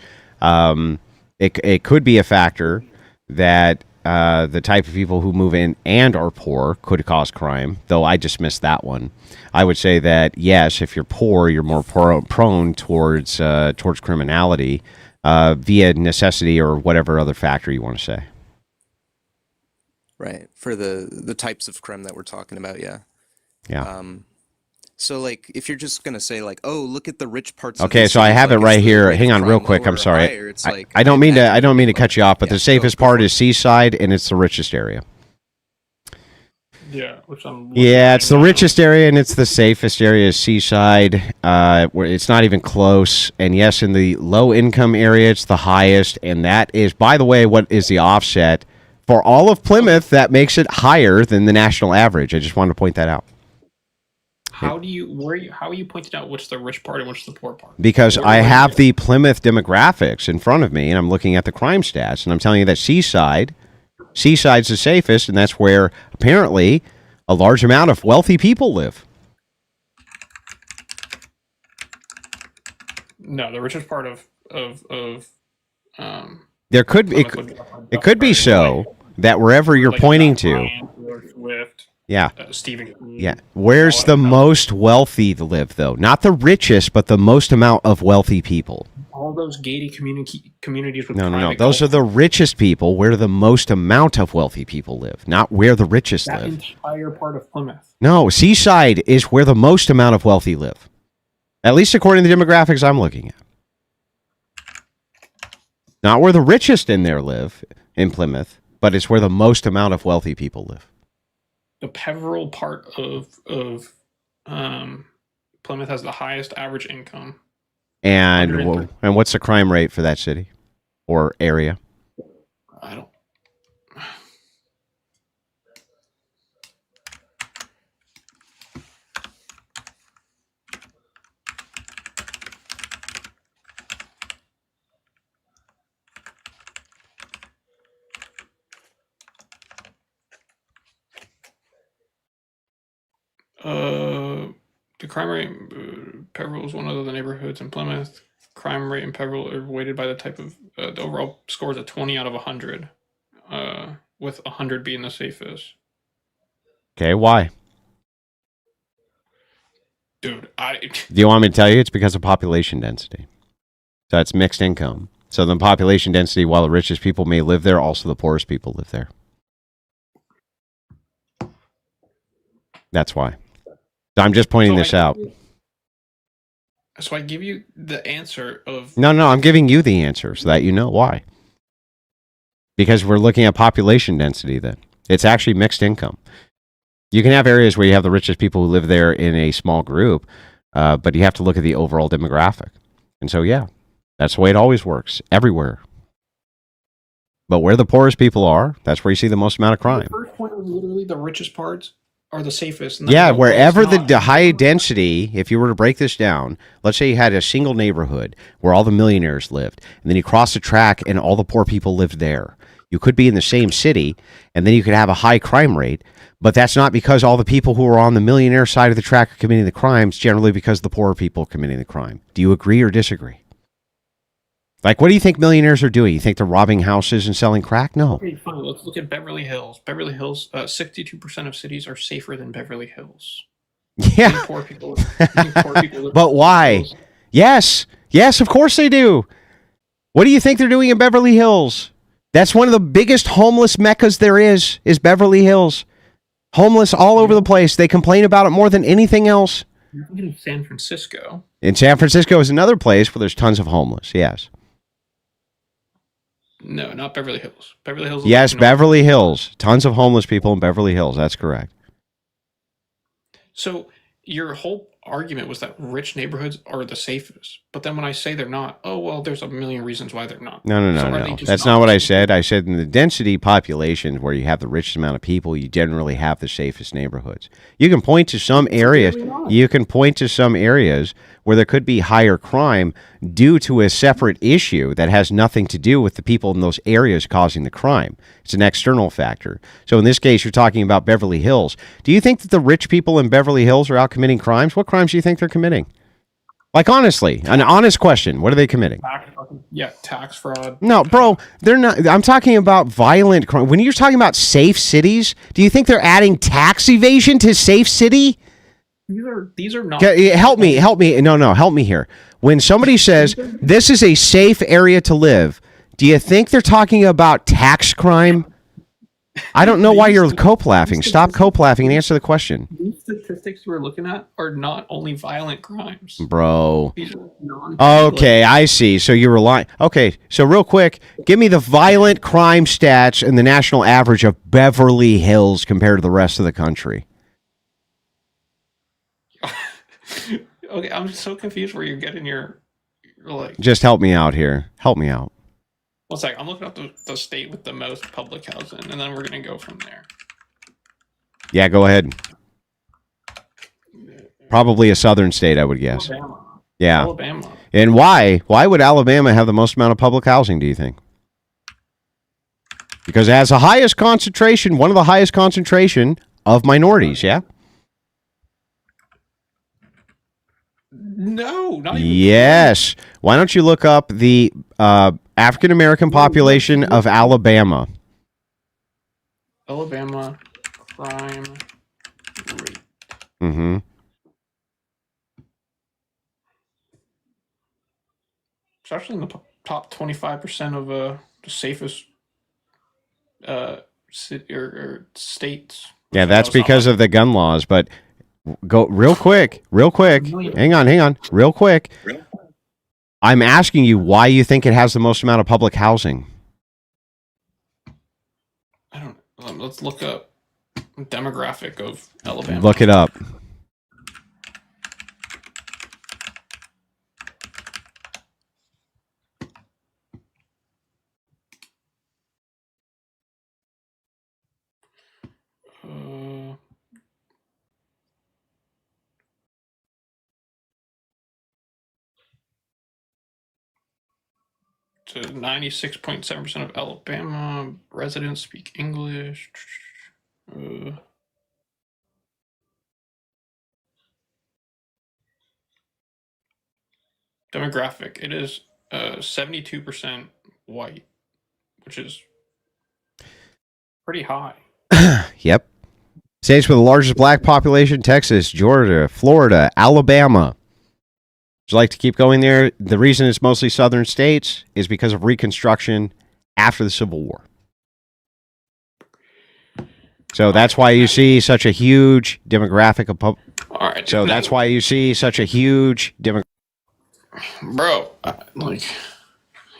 It could be a factor that the type of people who move in and are poor could cause crime, though I dismiss that one. I would say that, yes, if you're poor, you're more prone towards criminality via necessity or whatever other factor you want to say. Right. For the types of crime that we're talking about, yeah. Yeah. So like if you're just gonna say like, oh, look at the rich parts of Okay, the so I city, have like, it is right the here. rate of Hang on, real crime quick. lower I'm or sorry. higher? It's like I don't mean to cut you off, but Yeah, the safest go part for it. is Seaside, and it's the richest area. Yeah, which I'm looking Yeah, right it's the now. richest area, and it's the safest area. Is Seaside, where it's not even close. And yes, in the low income area, it's the highest, and that is, by the way, what is the offset for all of Plymouth that makes it higher than the national average. I just wanted to point that out. How are you pointing out which the rich part and which the poor part? Because Where- I where do have you- the Plymouth demographics in front of me, and I'm looking at the crime stats, and I'm telling you that Seaside's the safest, and that's where apparently a large amount of wealthy people live. No, the richest part of There could it, Plymouth would be up on it could be Duxbury, so that wherever you're like pointing Jack to, Ryan, Taylor Swift, yeah, Stephen King. yeah. Where's all the that stuff. most wealthy to live, though? Not the richest, but the most amount of wealthy people. All those gated communities with No. private Those are golf- the richest people where the most amount of wealthy people live, not where the richest that live. entire part of Plymouth. No, Seaside is where the most amount of wealthy live. At least according to the demographics I'm looking at. Not where the richest in there live in Plymouth, but it's where the most amount of wealthy people live. The Peveril part of Plymouth has the highest average income. And 130. and what's the crime rate for that city or area? I don't. The crime rate, Peveril is one of the neighborhoods in Plymouth. Crime rate in Peveril are weighted by the type of the overall score is a 20 out of 100, with 100 being the safest. Okay, why? Dude, Do you want me to tell you? It's because of population density. So it's mixed income. So the population density, while the richest people may live there, also the poorest people live there. That's why. So I'm just pointing this out. So I give you the answer of No, I'm giving you the answer so that you know why. Because we're looking at population density then. It's actually mixed income. You can have areas where you have the richest people who live there in a small group, but you have to look at the overall demographic. And so, yeah, that's the way it always works, everywhere. But where the poorest people are, that's where you see the most amount of crime. The first point was literally the richest parts are the safest. And then Yeah, no, it's wherever not. the high density, if you were to break this down, let's say you had a single neighborhood where all the millionaires lived, and then you cross the track and all the poor people lived there. You could be in the same city, and then you could have a high crime rate, but that's not because all the people who are on the millionaire side of the track are committing the crimes, generally because the poorer people are committing the crime. Do you agree or disagree? Like, what do you think millionaires are doing? You think they're robbing houses and selling crack? No. Okay, fine. Let's look at Beverly Hills. Beverly Hills, 62% of cities are safer than Beverly Hills. Yeah. Poor people. Poor people live But in why? Beverly Hills. Yes, of course they do. What do you think they're doing in Beverly Hills? That's one of the biggest homeless meccas there is Beverly Hills. Homeless all over the place. They complain about it more than anything else. You're thinking of San Francisco. And San Francisco is another place where there's tons of homeless. Yes. No, not Beverly Hills. Beverly Hills. is Yes, like, Beverly Hills. Tons of homeless people in Beverly Hills. That's correct. So your whole argument was that rich neighborhoods are the safest. But then when I say they're not, oh well, there's a million reasons why they're not. No, no, So no, are they no. just That's not not what the I safest? said. I said in the density populations where you have the richest amount of people, you generally have the safest neighborhoods. You can point to some areas. Really not. You can point to some areas where there could be higher crime due to a separate issue that has nothing to do with the people in those areas causing the crime. It's an external factor. So in this case, you're talking about Beverly Hills. Do you think that the rich people in Beverly Hills are out committing crimes? What crimes do you think they're committing? Like, honestly, an honest question. What are they committing? Tax fraud. No, bro, they're not. I'm talking about violent crime. When you're talking about safe cities, do you think they're adding tax evasion to safe city? These are not. Help me. No, help me here. When somebody says this is a safe area to live, do you think they're talking about tax crime? I don't know why you're cope laughing. Stop cope laughing and answer the question. These statistics we're looking at are not only violent crimes. Bro. These are Okay, I see. So you're relying. Okay, so real quick, give me the violent crime stats and the national average of Beverly Hills compared to the rest of the country. Okay, I'm so confused where you're getting your like. Just help me out here. Help me out. One sec, I'm looking up the state with the most public housing, and then we're gonna go from there. Yeah, go ahead. Probably a southern state, I would guess. Alabama. Yeah. Alabama. And why? Why would Alabama have the most amount of public housing, do you think? Because it has the highest concentration, one of the highest concentration of minorities, yeah? No, not even. Yes. Why don't you look up the African American population of Alabama? Alabama crime rate. Mm-hmm. It's actually in the top 25% of the safest city or states. Yeah, that's because of the gun laws, but go real quick. Hang on, real quick. I'm asking you why you think it has the most amount of public housing. I don't. Let's look up demographic of Alabama. Look it up. To 96.7% of Alabama residents speak English. Demographic. It is 72% white, which is pretty high. Yep. States with the largest black population: Texas, Georgia, Florida, Alabama. Would you like to keep going there? The reason it's mostly southern states is because of Reconstruction after the Civil War. So that's why you see such a huge demographic of All right. So that's why you see such a huge demographic. Bro, like,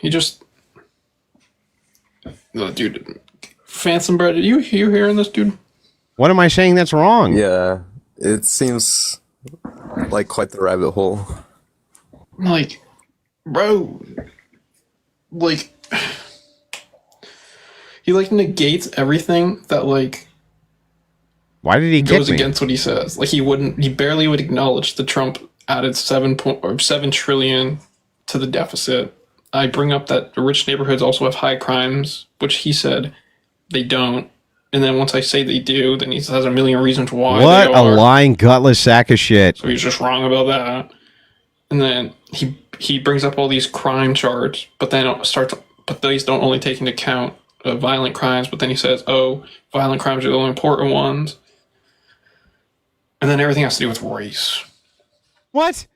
he just, no, dude, Phantom Bread, you hearing this, dude? What am I saying that's wrong? Yeah, it seems like quite the rabbit hole. Like, bro, like, he like negates everything that like Why did he kick goes me? against what he says. Like he barely would acknowledge that Trump added 7 trillion to the deficit. I bring up that the rich neighborhoods also have high crimes, which he said they don't. And then once I say they do, then he has a million reasons why. What they a are. lying, gutless sack of shit. So he's just wrong about that. And then he brings up all these crime charts, but these don't only take into account violent crimes. But then he says, "Oh, violent crimes are the only important ones." And then everything has to do with race. What?